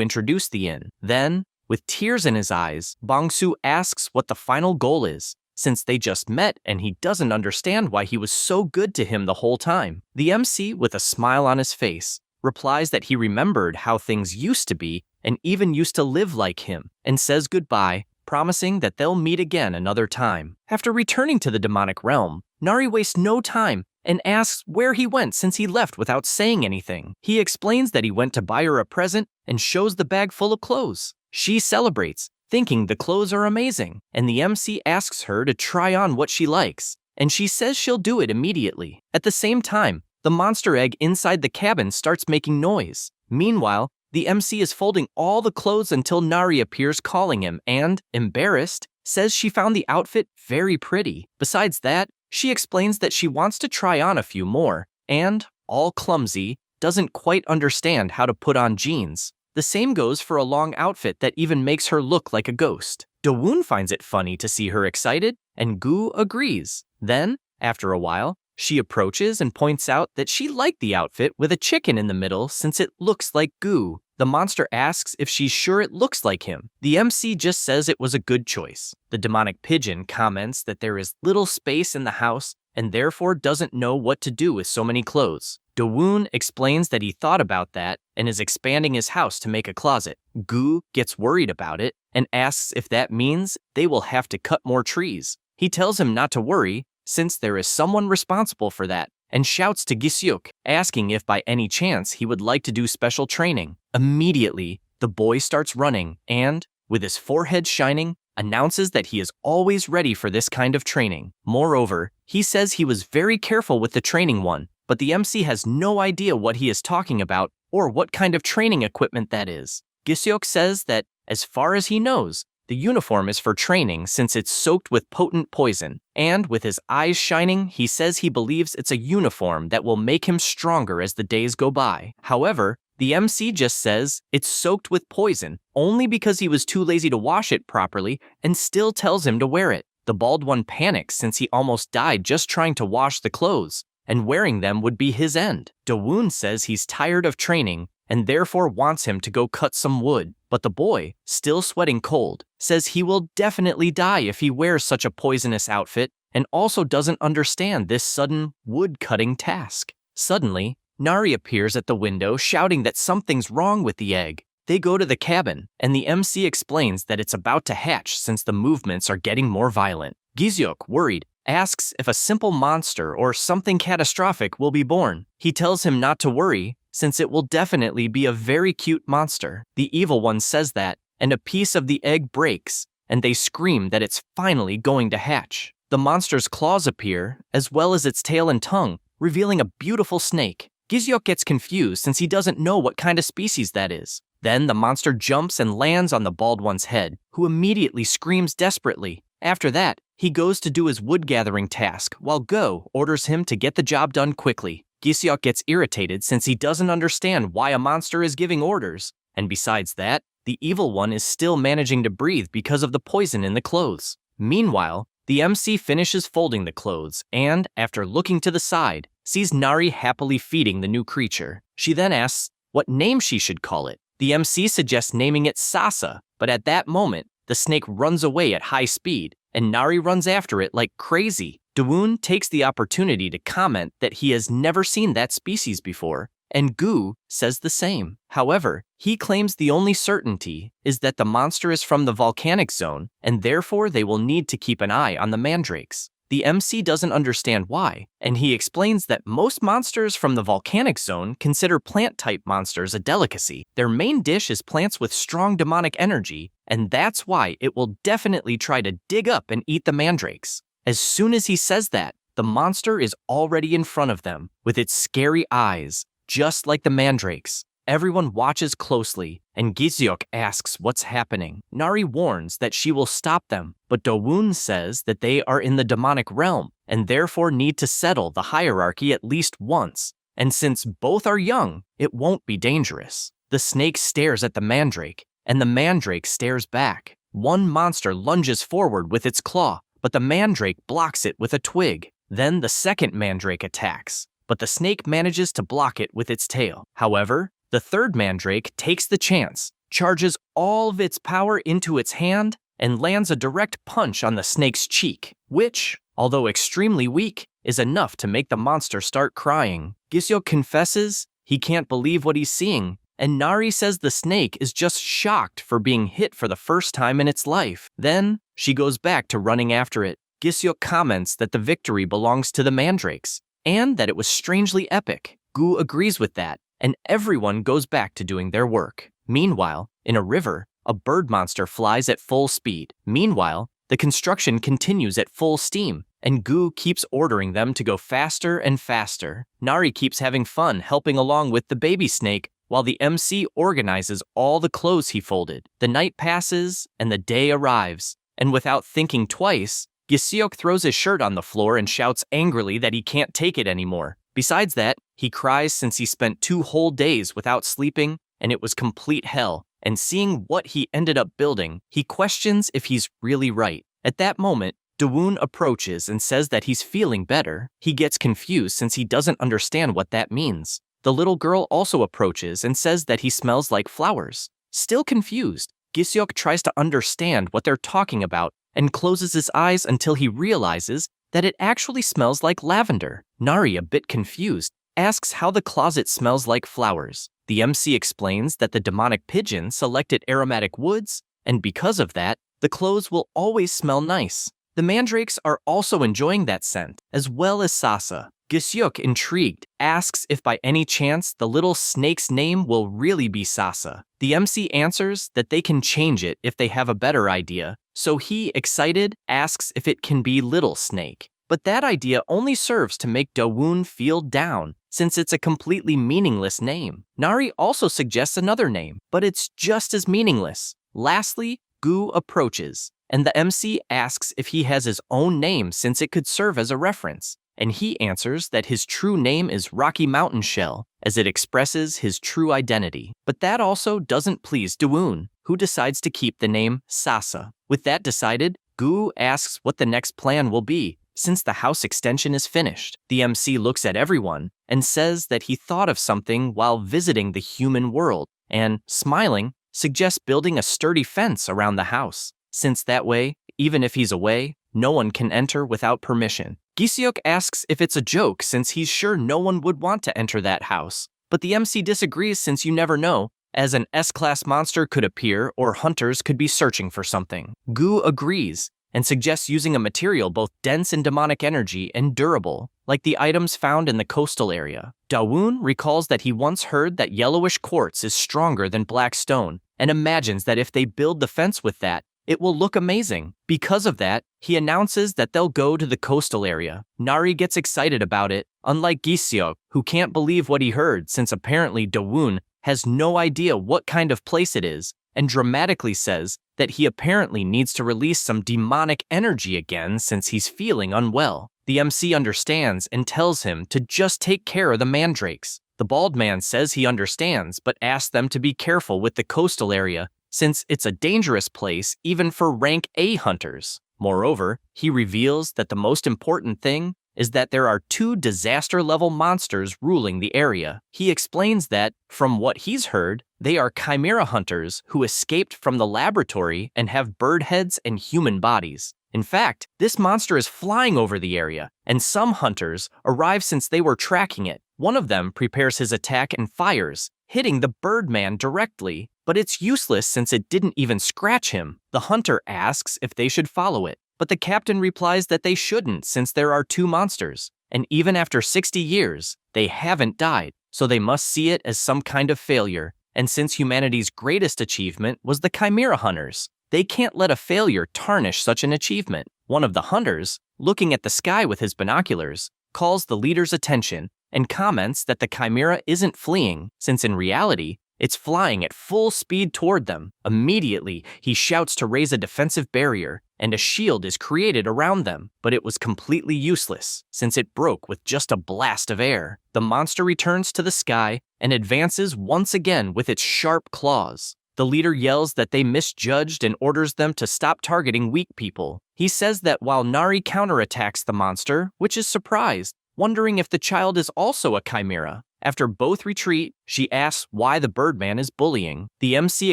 introduced the inn. Then, with tears in his eyes, Bong-soo asks what the final goal is, since they just met and he doesn't understand why he was so good to him the whole time. The MC, with a smile on his face, replies that he remembered how things used to be and even used to live like him, and says goodbye, promising that they'll meet again another time. After returning to the demonic realm, Nari wastes no time and asks where he went since he left without saying anything. He explains that he went to buy her a present and shows the bag full of clothes. She celebrates, thinking the clothes are amazing, and the MC asks her to try on what she likes, and she says she'll do it immediately. At the same time, the monster egg inside the cabin starts making noise. Meanwhile, the MC is folding all the clothes until Nari appears calling him and, embarrassed, says she found the outfit very pretty. Besides that, she explains that she wants to try on a few more, and, all clumsy, doesn't quite understand how to put on jeans. The same goes for a long outfit that even makes her look like a ghost. Da-woon finds it funny to see her excited, and Gu agrees. Then, after a while, she approaches and points out that she liked the outfit with a chicken in the middle since it looks like Gu. The monster asks if she's sure it looks like him. The MC just says it was a good choice. The demonic pigeon comments that there is little space in the house and therefore doesn't know what to do with so many clothes. Da-woon explains that he thought about that and is expanding his house to make a closet. Gu gets worried about it and asks if that means they will have to cut more trees. He tells him not to worry, since there is someone responsible for that, and shouts to Gisyuk, asking if by any chance he would like to do special training. Immediately, the boy starts running and, with his forehead shining, announces that he is always ready for this kind of training. Moreover, he says he was very careful with the training one, but the MC has no idea what he is talking about or what kind of training equipment that is. Gisyuk says that, as far as he knows, the uniform is for training since it's soaked with potent poison, and with his eyes shining, he says he believes it's a uniform that will make him stronger as the days go by. However, the MC just says it's soaked with poison only because he was too lazy to wash it properly and still tells him to wear it. The bald one panics since he almost died just trying to wash the clothes, and wearing them would be his end. Da-woon says he's tired of training and therefore wants him to go cut some wood. But the boy, still sweating cold, says he will definitely die if he wears such a poisonous outfit and also doesn't understand this sudden wood-cutting task. Suddenly, Nari appears at the window shouting that something's wrong with the egg. They go to the cabin, and the MC explains that it's about to hatch since the movements are getting more violent. Gisyuk, worried, asks if a simple monster or something catastrophic will be born. He tells him not to worry, since it will definitely be a very cute monster. The evil one says that, and a piece of the egg breaks, and they scream that it's finally going to hatch. The monster's claws appear, as well as its tail and tongue, revealing a beautiful snake. Gisyuk gets confused since he doesn't know what kind of species that is. Then the monster jumps and lands on the bald one's head, who immediately screams desperately. After that, he goes to do his wood-gathering task, while Go orders him to get the job done quickly. Gisyuk gets irritated since he doesn't understand why a monster is giving orders, and besides that, the evil one is still managing to breathe because of the poison in the clothes. Meanwhile, the MC finishes folding the clothes and, after looking to the side, sees Nari happily feeding the new creature. She then asks what name she should call it. The MC suggests naming it Sasa, but at that moment, the snake runs away at high speed, and Nari runs after it like crazy. Da-woon takes the opportunity to comment that he has never seen that species before, and Gu says the same. However, he claims the only certainty is that the monster is from the volcanic zone, and therefore they will need to keep an eye on the mandrakes. The MC doesn't understand why, and he explains that most monsters from the volcanic zone consider plant-type monsters a delicacy. Their main dish is plants with strong demonic energy, and that's why it will definitely try to dig up and eat the mandrakes. As soon as he says that, the monster is already in front of them, with its scary eyes, just like the mandrakes. Everyone watches closely, and Giseok asks what's happening. Nari warns that she will stop them, but Do-woon says that they are in the demonic realm, and therefore need to settle the hierarchy at least once. And since both are young, it won't be dangerous. The snake stares at the mandrake, and the mandrake stares back. One monster lunges forward with its claw, but the mandrake blocks it with a twig. Then the second mandrake attacks, but the snake manages to block it with its tail. However, the third mandrake takes the chance, charges all of its power into its hand, and lands a direct punch on the snake's cheek, which, although extremely weak, is enough to make the monster start crying. Giseok confesses he can't believe what he's seeing, and Nari says the snake is just shocked for being hit for the first time in its life. Then, she goes back to running after it. Giseok comments that the victory belongs to the mandrakes, and that it was strangely epic. Gu agrees with that, and everyone goes back to doing their work. Meanwhile, in a river, a bird monster flies at full speed. Meanwhile, the construction continues at full steam, and Gu keeps ordering them to go faster and faster. Nari keeps having fun helping along with the baby snake, while the MC organizes all the clothes he folded. The night passes, and the day arrives, and without thinking twice, Giseok throws his shirt on the floor and shouts angrily that he can't take it anymore. Besides that, he cries since he spent 2 whole days without sleeping, and it was complete hell. And seeing what he ended up building, he questions if he's really right. At that moment, Do-woon approaches and says that he's feeling better. He gets confused since he doesn't understand what that means. The little girl also approaches and says that he smells like flowers. Still confused, Giseok tries to understand what they're talking about and closes his eyes until he realizes that it actually smells like lavender. Nari, a bit confused, asks how the closet smells like flowers. The MC explains that the demonic pigeon selected aromatic woods, and because of that, the clothes will always smell nice. The mandrakes are also enjoying that scent, as well as Sasa. Giseok, intrigued, asks if by any chance the little snake's name will really be Sasa. The MC answers that they can change it if they have a better idea, so he, excited, asks if it can be Little Snake. But that idea only serves to make Do-woon feel down, since it's a completely meaningless name. Nari also suggests another name, but it's just as meaningless. Lastly, Gu approaches, and the MC asks if he has his own name since it could serve as a reference. And he answers that his true name is Rocky Mountain Shell, as it expresses his true identity. But that also doesn't please Do-woon, who decides to keep the name Sasa. With that decided, Gu asks what the next plan will be, since the house extension is finished. The MC looks at everyone and says that he thought of something while visiting the human world, and, smiling, suggests building a sturdy fence around the house, since that way, even if he's away, no one can enter without permission. Giseok asks if it's a joke since he's sure no one would want to enter that house, but the MC disagrees since you never know, as an S-class monster could appear or hunters could be searching for something. Gu agrees and suggests using a material both dense in demonic energy and durable, like the items found in the coastal area. Do-woon recalls that he once heard that yellowish quartz is stronger than black stone, and imagines that if they build the fence with that, it will look amazing. Because of that, he announces that they'll go to the coastal area. Nari gets excited about it, unlike Giseok, who can't believe what he heard since apparently Do-woon has no idea what kind of place it is, and dramatically says that he apparently needs to release some demonic energy again since he's feeling unwell. The MC understands and tells him to just take care of the mandrakes. The bald man says he understands, but asks them to be careful with the coastal area, since it's a dangerous place even for rank A hunters. Moreover, he reveals that the most important thing is that there are 2 disaster-level monsters ruling the area. He explains that, from what he's heard, they are chimera hunters who escaped from the laboratory and have bird heads and human bodies. In fact, this monster is flying over the area, and some hunters arrive since they were tracking it. One of them prepares his attack and fires, hitting the birdman directly, but it's useless since it didn't even scratch him. The hunter asks if they should follow it, but the captain replies that they shouldn't since there are 2 monsters, and even after 60 years, they haven't died, so they must see it as some kind of failure. And since humanity's greatest achievement was the chimera hunters, they can't let a failure tarnish such an achievement. One of the hunters, looking at the sky with his binoculars, calls the leader's attention and comments that the chimera isn't fleeing, since in reality, it's flying at full speed toward them. Immediately, he shouts to raise a defensive barrier, and a shield is created around them, but it was completely useless, since it broke with just a blast of air. The monster returns to the sky and advances once again with its sharp claws. The leader yells that they misjudged and orders them to stop targeting weak people. He says that while Nari counterattacks the monster, which is surprised, wondering if the child is also a chimera. After both retreat, she asks why the Birdman is bullying. The MC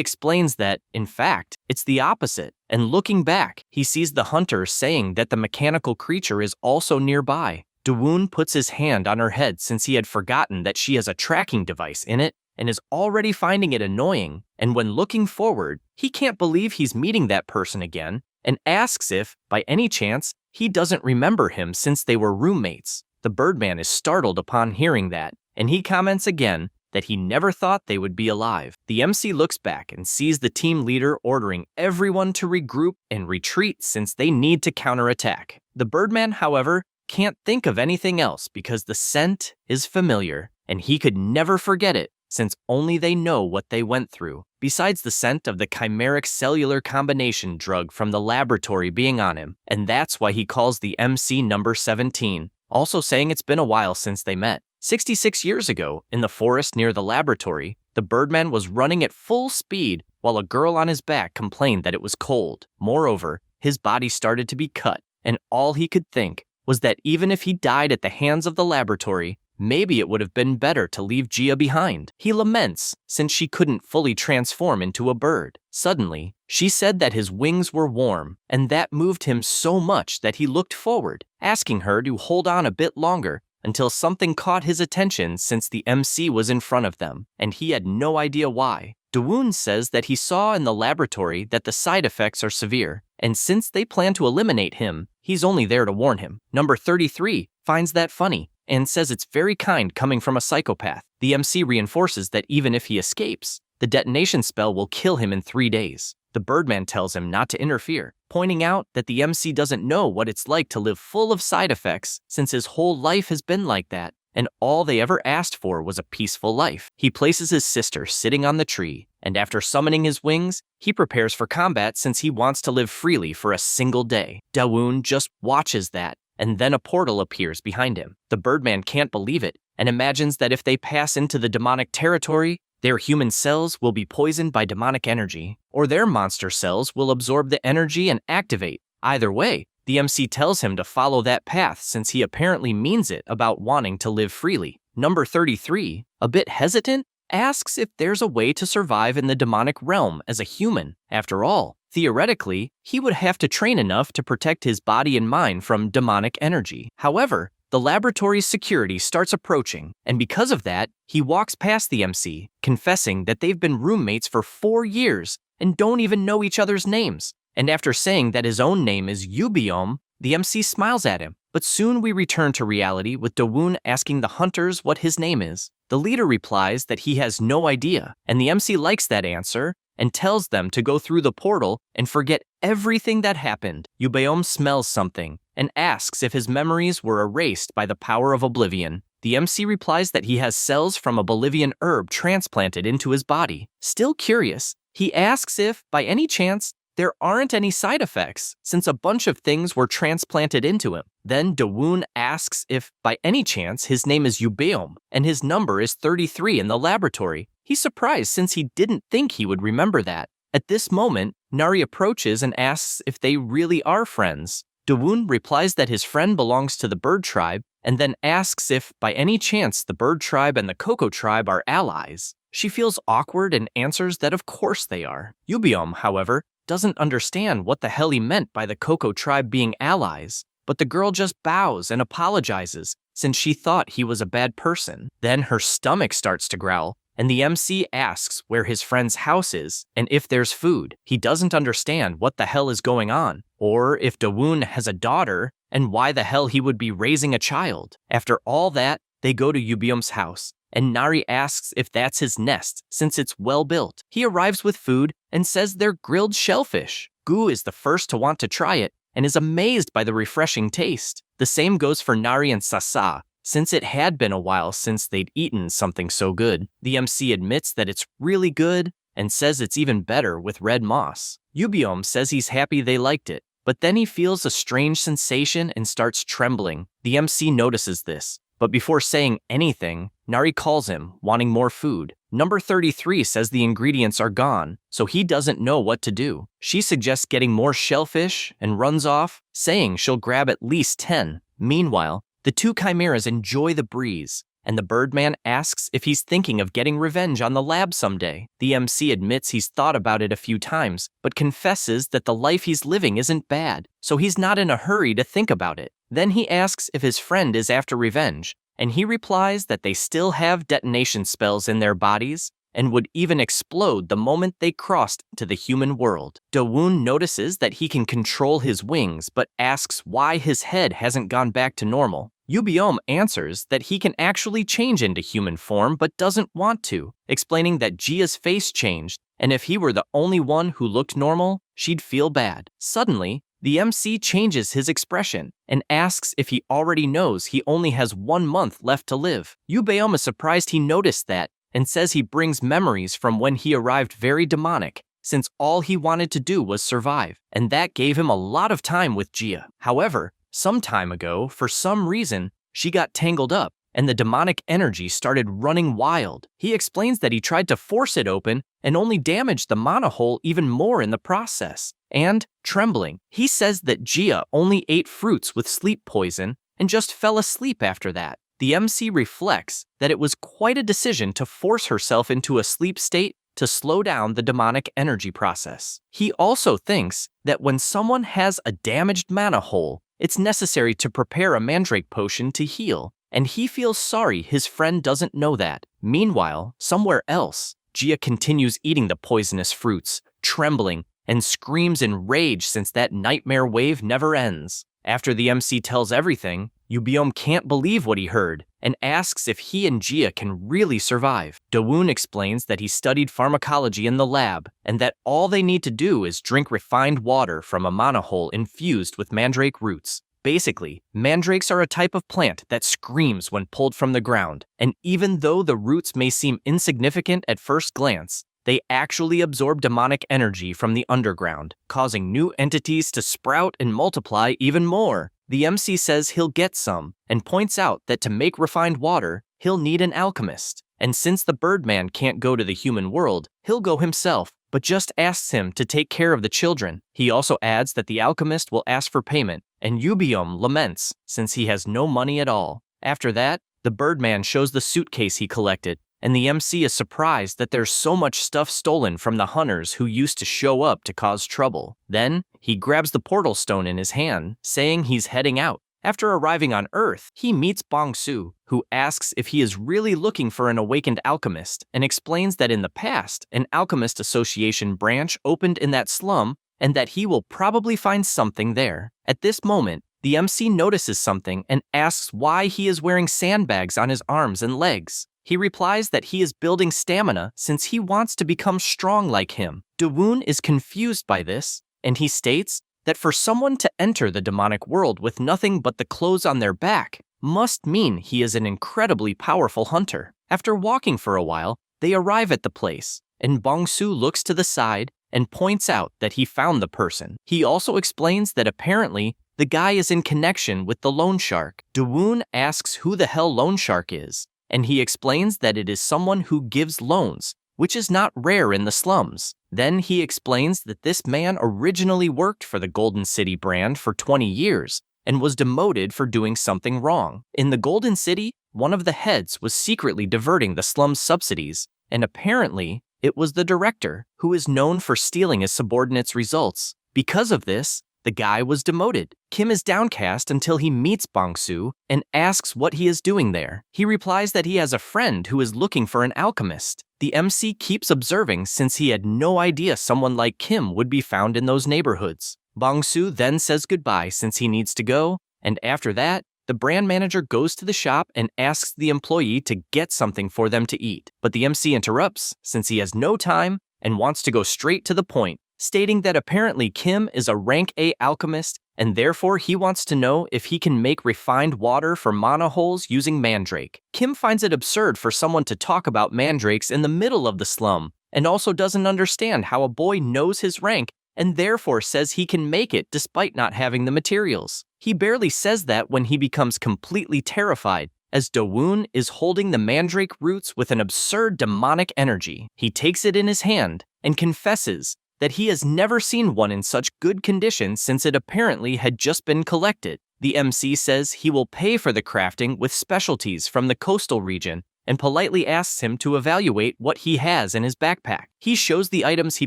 explains that, in fact, it's the opposite, and looking back, he sees the hunter saying that the mechanical creature is also nearby. Dawoon puts his hand on her head since he had forgotten that she has a tracking device in it, and is already finding it annoying, and when looking forward, he can't believe he's meeting that person again, and asks if, by any chance, he doesn't remember him since they were roommates. The Birdman is startled upon hearing that, and he comments again that he never thought they would be alive. The MC looks back and sees the team leader ordering everyone to regroup and retreat since they need to counterattack. The Birdman, however, can't think of anything else because the scent is familiar, and he could never forget it since only they know what they went through. Besides the scent of the chimeric cellular combination drug from the laboratory being on him, and that's why he calls the MC number 17, also saying it's been a while since they met. 66 years ago, in the forest near the laboratory, the Birdman was running at full speed while a girl on his back complained that it was cold. Moreover, his body started to be cut, and all he could think was that even if he died at the hands of the laboratory, maybe it would have been better to leave Gia behind. He laments since she couldn't fully transform into a bird. Suddenly, she said that his wings were warm, and that moved him so much that he looked forward, asking her to hold on a bit longer until something caught his attention since the MC was in front of them, and he had no idea why. Dawoon says that he saw in the laboratory that the side effects are severe, and since they plan to eliminate him, he's only there to warn him. Number 33 finds that funny and says it's very kind coming from a psychopath. The MC reinforces that even if he escapes, the detonation spell will kill him in 3 days. The Birdman tells him not to interfere, pointing out that the MC doesn't know what it's like to live full of side effects since his whole life has been like that, and all they ever asked for was a peaceful life. He places his sister sitting on the tree, and after summoning his wings, he prepares for combat since he wants to live freely for a single day. Dawoon just watches that, and then a portal appears behind him. The Birdman can't believe it, and imagines that if they pass into the demonic territory, their human cells will be poisoned by demonic energy, or their monster cells will absorb the energy and activate. Either way, the MC tells him to follow that path since he apparently means it about wanting to live freely. Number 33, a bit hesitant, asks if there's a way to survive in the demonic realm as a human. After all, theoretically, he would have to train enough to protect his body and mind from demonic energy. However, the laboratory's security starts approaching, and because of that, he walks past the MC, confessing that they've been roommates for 4 years and don't even know each other's names. And after saying that his own name is Yubiom, the MC smiles at him. But soon we return to reality with Dawoon asking the hunters what his name is. The leader replies that he has no idea, and the MC likes that answer and tells them to go through the portal and forget everything that happened. Yubiom smells something and asks if his memories were erased by the power of oblivion. The MC replies that he has cells from a Bolivian herb transplanted into his body. Still curious, he asks if, by any chance, there aren't any side effects, since a bunch of things were transplanted into him. Then Dawoon asks if, by any chance, his name is Yubiom, and his number is 33 in the laboratory. He's surprised since he didn't think he would remember that. At this moment, Nari approaches and asks if they really are friends. Dawoon replies that his friend belongs to the bird tribe, and then asks if, by any chance, the bird tribe and the Coco tribe are allies. She feels awkward and answers that of course they are. Yubiom, however, doesn't understand what the hell he meant by the Coco tribe being allies, but the girl just bows and apologizes since she thought he was a bad person. Then her stomach starts to growl, and the MC asks where his friend's house is and if there's food. He doesn't understand what the hell is going on, or if Dawoon has a daughter and why the hell he would be raising a child. After all that, they go to Yubiom's house, and Nari asks if that's his nest since it's well built. He arrives with food and says they're grilled shellfish. Gu is the first to want to try it and is amazed by the refreshing taste. The same goes for Nari and Sasa, since it had been a while since they'd eaten something so good. The MC admits that it's really good and says it's even better with red moss. Yubiom says he's happy they liked it, but then he feels a strange sensation and starts trembling. The MC notices this, but before saying anything, Nari calls him, wanting more food. Number 33 says the ingredients are gone, so he doesn't know what to do. She suggests getting more shellfish and runs off, saying she'll grab at least 10. Meanwhile, the two chimeras enjoy the breeze, and the Birdman asks if he's thinking of getting revenge on the lab someday. The MC admits he's thought about it a few times, but confesses that the life he's living isn't bad, so he's not in a hurry to think about it. Then he asks if his friend is after revenge, and he replies that they still have detonation spells in their bodies and would even explode the moment they crossed to the human world. Dawoon notices that he can control his wings, but asks why his head hasn't gone back to normal. Yubiom answers that he can actually change into human form but doesn't want to, explaining that Jia's face changed, and if he were the only one who looked normal, she'd feel bad. Suddenly, the MC changes his expression and asks if he already knows he only has 1 month left to live. Yubiom is surprised he noticed that and says he brings memories from when he arrived very demonic, since all he wanted to do was survive, and that gave him a lot of time with Jia. However, some time ago, for some reason, she got tangled up, and the demonic energy started running wild. He explains that he tried to force it open and only damaged the mana hole even more in the process. And, trembling, he says that Jia only ate fruits with sleep poison and just fell asleep after that. The MC reflects that it was quite a decision to force herself into a sleep state to slow down the demonic energy process. He also thinks that when someone has a damaged mana hole, it's necessary to prepare a mandrake potion to heal, and he feels sorry his friend doesn't know that. Meanwhile, somewhere else, Jia continues eating the poisonous fruits, trembling, and screams in rage since that nightmare wave never ends. After the MC tells everything, Yubiom can't believe what he heard and asks if he and Jia can really survive. Dawoon explains that he studied pharmacology in the lab and that all they need to do is drink refined water from a mana hole infused with mandrake roots. Basically, mandrakes are a type of plant that screams when pulled from the ground, and even though the roots may seem insignificant at first glance, they actually absorb demonic energy from the underground, causing new entities to sprout and multiply even more. The MC says he'll get some, and points out that to make refined water, he'll need an alchemist. And since the Birdman can't go to the human world, he'll go himself, but just asks him to take care of the children. He also adds that the alchemist will ask for payment, and Yubiom laments since he has no money at all. After that, the Birdman shows the suitcase he collected, and the MC is surprised that there's so much stuff stolen from the hunters who used to show up to cause trouble. Then, he grabs the portal stone in his hand, saying he's heading out. After arriving on Earth, he meets Bong-su, who asks if he is really looking for an awakened alchemist, and explains that in the past, an alchemist association branch opened in that slum, and that he will probably find something there. At this moment, the MC notices something and asks why he is wearing sandbags on his arms and legs. He replies that he is building stamina since he wants to become strong like him. Dawoon is confused by this, and he states that for someone to enter the demonic world with nothing but the clothes on their back must mean he is an incredibly powerful hunter. After walking for a while, they arrive at the place, and Bong-su looks to the side and points out that he found the person. He also explains that apparently the guy is in connection with the loan shark. Dawoon asks who the hell loan shark is, and he explains that it is someone who gives loans, which is not rare in the slums. Then he explains that this man originally worked for the Golden City brand for 20 years and was demoted for doing something wrong. In the Golden City, one of the heads was secretly diverting the slum's subsidies, and apparently it was the director, who is known for stealing his subordinates' results. Because of this, the guy was demoted. Kim is downcast until he meets Bong-su and asks what he is doing there. He replies that he has a friend who is looking for an alchemist. The MC keeps observing since he had no idea someone like Kim would be found in those neighborhoods. Bong-su then says goodbye since he needs to go, and after that, the brand manager goes to the shop and asks the employee to get something for them to eat. But the MC interrupts since he has no time and wants to go straight to the point, stating that apparently Kim is a rank A alchemist and therefore he wants to know if he can make refined water for mana holes using mandrake. Kim finds it absurd for someone to talk about mandrakes in the middle of the slum, and also doesn't understand how a boy knows his rank and therefore says he can make it despite not having the materials. He barely says that when he becomes completely terrified, as Do-woon is holding the mandrake roots with an absurd demonic energy. He takes it in his hand and confesses that he has never seen one in such good condition since it apparently had just been collected. The MC says he will pay for the crafting with specialties from the coastal region and politely asks him to evaluate what he has in his backpack. He shows the items he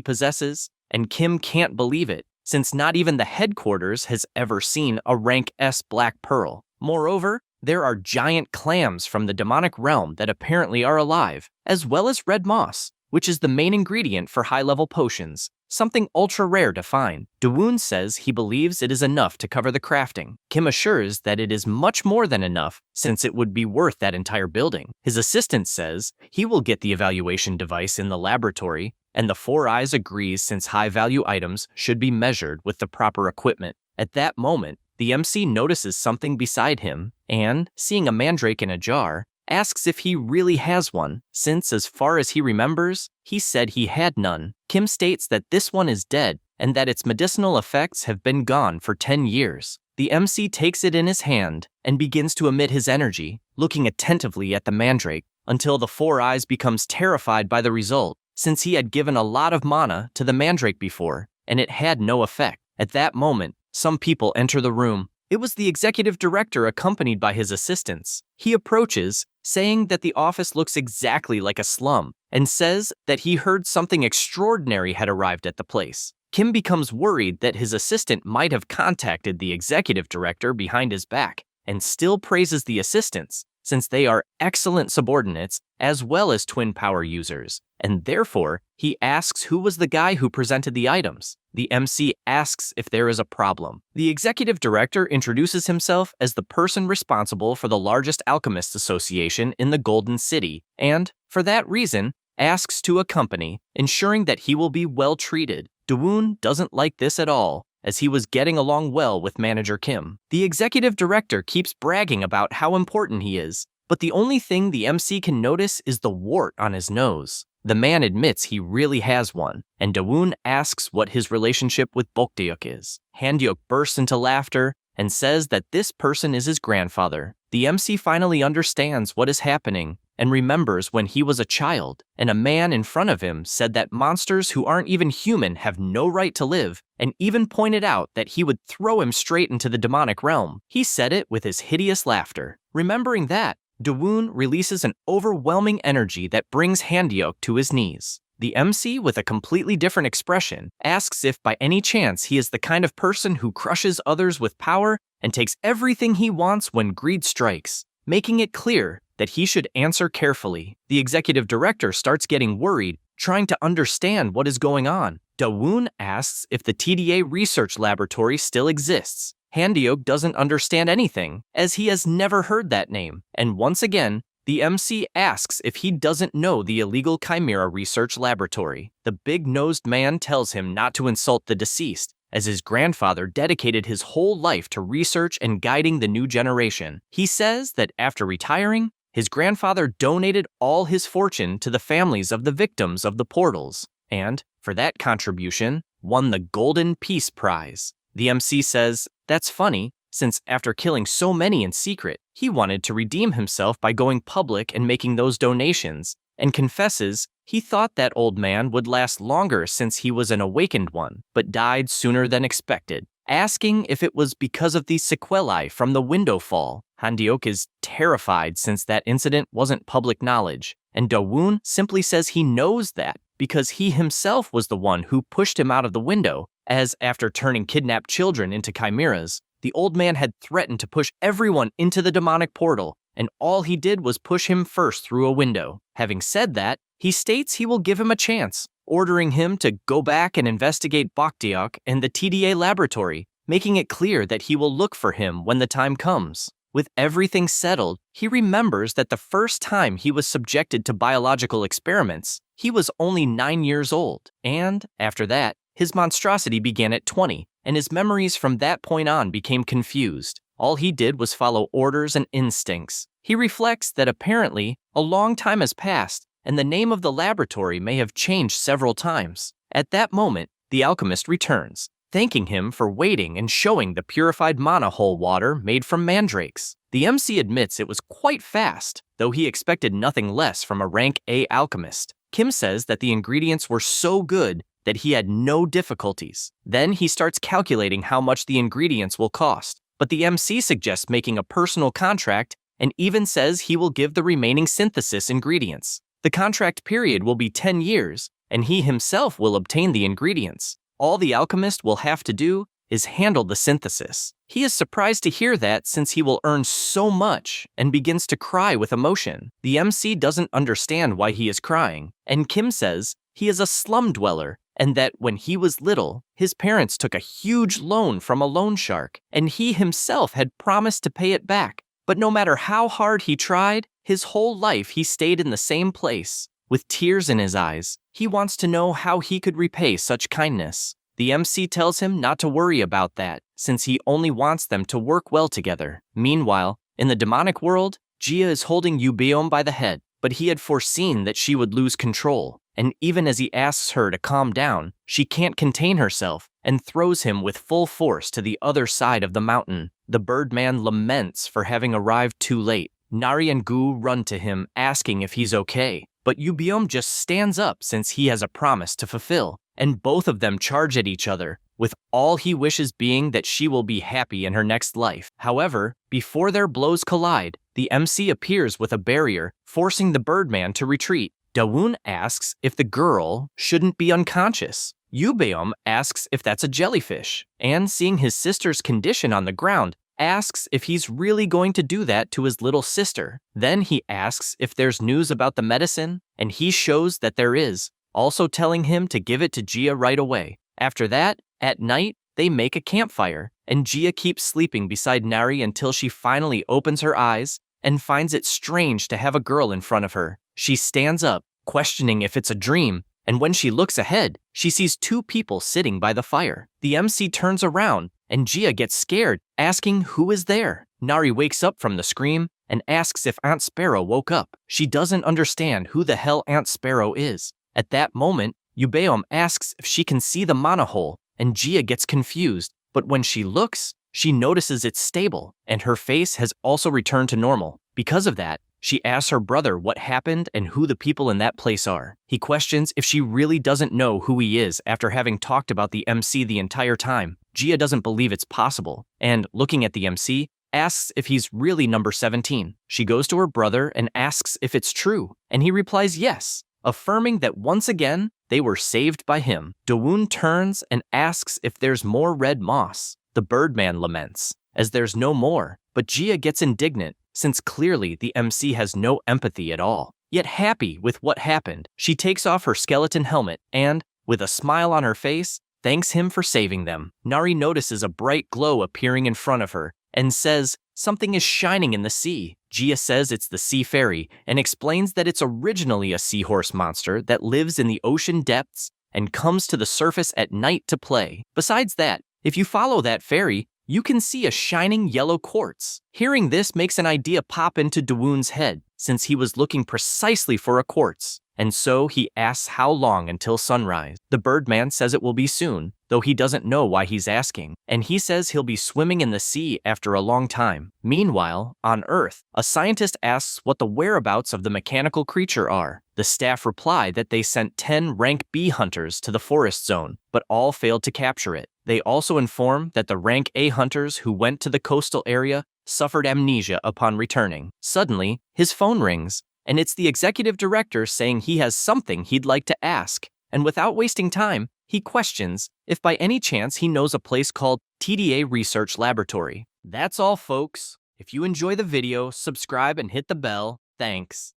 possesses, and Kim can't believe it, since not even the headquarters has ever seen a rank S black pearl. Moreover, there are giant clams from the demonic realm that apparently are alive, as well as red moss, which is the main ingredient for high-level potions, something ultra-rare to find. Do-woon says he believes it is enough to cover the crafting. Kim assures that it is much more than enough, since it would be worth that entire building. His assistant says he will get the evaluation device in the laboratory, and the Four Eyes agrees since high-value items should be measured with the proper equipment. At that moment, the MC notices something beside him, and, seeing a mandrake in a jar, asks if he really has one, since as far as he remembers, he said he had none. Kim states that this one is dead, and that its medicinal effects have been gone for 10 years. The MC takes it in his hand, and begins to emit his energy, looking attentively at the mandrake, until the Four Eyes becomes terrified by the result, since he had given a lot of mana to the mandrake before, and it had no effect. At that moment, some people enter the room. It was the executive director accompanied by his assistants. He approaches, saying that the office looks exactly like a slum, and says that he heard something extraordinary had arrived at the place. Kim becomes worried that his assistant might have contacted the executive director behind his back, and still praises the assistants, since they are excellent subordinates as well as twin power users, and therefore he asks who was the guy who presented the items. The MC asks if there is a problem. The executive director introduces himself as the person responsible for the largest alchemists association in the Golden City, and, for that reason, asks to accompany, ensuring that he will be well treated. Do-woon doesn't like this at all, as he was getting along well with manager Kim. The executive director keeps bragging about how important he is, but the only thing the MC can notice is the wart on his nose. The man admits he really has one, and Do-woon asks what his relationship with Bokdeok is. Han-deok bursts into laughter and says that this person is his grandfather. The MC finally understands what is happening and remembers when he was a child, and a man in front of him said that monsters who aren't even human have no right to live, and even pointed out that he would throw him straight into the demonic realm. He said it with his hideous laughter. Remembering that, Do-woon releases an overwhelming energy that brings Han-deok to his knees. The MC, with a completely different expression, asks if by any chance he is the kind of person who crushes others with power and takes everything he wants when greed strikes, making it clear that he should answer carefully. The executive director starts getting worried, trying to understand what is going on. Do-woon asks if the TDA research laboratory still exists. Han-deok doesn't understand anything, as he has never heard that name, and once again, the MC asks if he doesn't know the illegal Chimera research laboratory. The big-nosed man tells him not to insult the deceased, as his grandfather dedicated his whole life to research and guiding the new generation. He says that after retiring, his grandfather donated all his fortune to the families of the victims of the portals, and, for that contribution, won the Golden Peace Prize. The MC says, that's funny, since after killing so many in secret, he wanted to redeem himself by going public and making those donations, and confesses he thought that old man would last longer since he was an awakened one, but died sooner than expected. Asking if it was because of the sequelae from the window fall. Han-deok is terrified since that incident wasn't public knowledge, and Do-woon simply says he knows that because he himself was the one who pushed him out of the window, as after turning kidnapped children into chimeras, the old man had threatened to push everyone into the demonic portal, and all he did was push him first through a window. Having said that, he states he will give him a chance, ordering him to go back and investigate Bokdeok and the TDA laboratory, making it clear that he will look for him when the time comes. With everything settled, he remembers that the first time he was subjected to biological experiments, he was only 9 years old, and, after that, his monstrosity began at 20, and his memories from that point on became confused. All he did was follow orders and instincts. He reflects that apparently a long time has passed, and the name of the laboratory may have changed several times. At that moment, the alchemist returns, thanking him for waiting and showing the purified mana hole water made from mandrakes. The MC admits it was quite fast, though he expected nothing less from a rank A alchemist. Kim says that the ingredients were so good that he had no difficulties. Then he starts calculating how much the ingredients will cost, but the MC suggests making a personal contract and even says he will give the remaining synthesis ingredients. The contract period will be 10 years, and he himself will obtain the ingredients. All the alchemist will have to do is handle the synthesis. He is surprised to hear that since he will earn so much and begins to cry with emotion. The MC doesn't understand why he is crying, and Kim says he is a slum dweller and that when he was little, his parents took a huge loan from a loan shark, and he himself had promised to pay it back. But no matter how hard he tried, his whole life he stayed in the same place. With tears in his eyes, he wants to know how he could repay such kindness. The MC tells him not to worry about that, since he only wants them to work well together. Meanwhile, in the demonic world, Gia is holding Yubeom by the head, but he had foreseen that she would lose control, and even as he asks her to calm down, she can't contain herself and throws him with full force to the other side of the mountain. The Birdman laments for having arrived too late. Nari and Gu run to him, asking if he's okay, but Yubeom just stands up since he has a promise to fulfill, and both of them charge at each other, with all he wishes being that she will be happy in her next life. However, before their blows collide, the MC appears with a barrier, forcing the Birdman to retreat. Dawoon asks if the girl shouldn't be unconscious. Yubeom asks if that's a jellyfish, and seeing his sister's condition on the ground, asks if he's really going to do that to his little sister. Then he asks if there's news about the medicine, and he shows that there is, also telling him to give it to Gia right away. After that, at night, they make a campfire, and Gia keeps sleeping beside Nari until she finally opens her eyes and finds it strange to have a girl in front of her. She stands up, questioning if it's a dream, and when she looks ahead, she sees two people sitting by the fire. The MC turns around, and Gia gets scared, asking who is there. Nari wakes up from the scream and asks if Aunt Sparrow woke up. She doesn't understand who the hell Aunt Sparrow is. At that moment, Yubeom asks if she can see the mana hole, and Gia gets confused, but when she looks, she notices it's stable, and her face has also returned to normal. Because of that, she asks her brother what happened and who the people in that place are. He questions if she really doesn't know who he is after having talked about the MC the entire time. Gia doesn't believe it's possible, and looking at the MC, asks if he's really number 17. She goes to her brother and asks if it's true, and he replies yes, affirming that once again, they were saved by him. Dawoon turns and asks if there's more red moss. The Birdman laments, as there's no more, but Gia gets indignant, since clearly the MC has no empathy at all. Yet happy with what happened, she takes off her skeleton helmet and, with a smile on her face, thanks him for saving them. Nari notices a bright glow appearing in front of her and says something is shining in the sea. Gia says it's the sea fairy and explains that it's originally a seahorse monster that lives in the ocean depths and comes to the surface at night to play. Besides that, if you follow that fairy, you can see a shining yellow quartz. Hearing this makes an idea pop into Dawoon's head, since he was looking precisely for a quartz, and so he asks how long until sunrise. The Birdman says it will be soon, though he doesn't know why he's asking, and he says he'll be swimming in the sea after a long time. Meanwhile, on Earth, a scientist asks what the whereabouts of the mechanical creature are. The staff reply that they sent 10 rank B hunters to the forest zone, but all failed to capture it. They also inform that the rank A hunters who went to the coastal area suffered amnesia upon returning. Suddenly, his phone rings, and it's the executive director saying he has something he'd like to ask. And without wasting time, he questions if by any chance he knows a place called TDA Research Laboratory. That's all, folks. If you enjoy the video, subscribe and hit the bell. Thanks.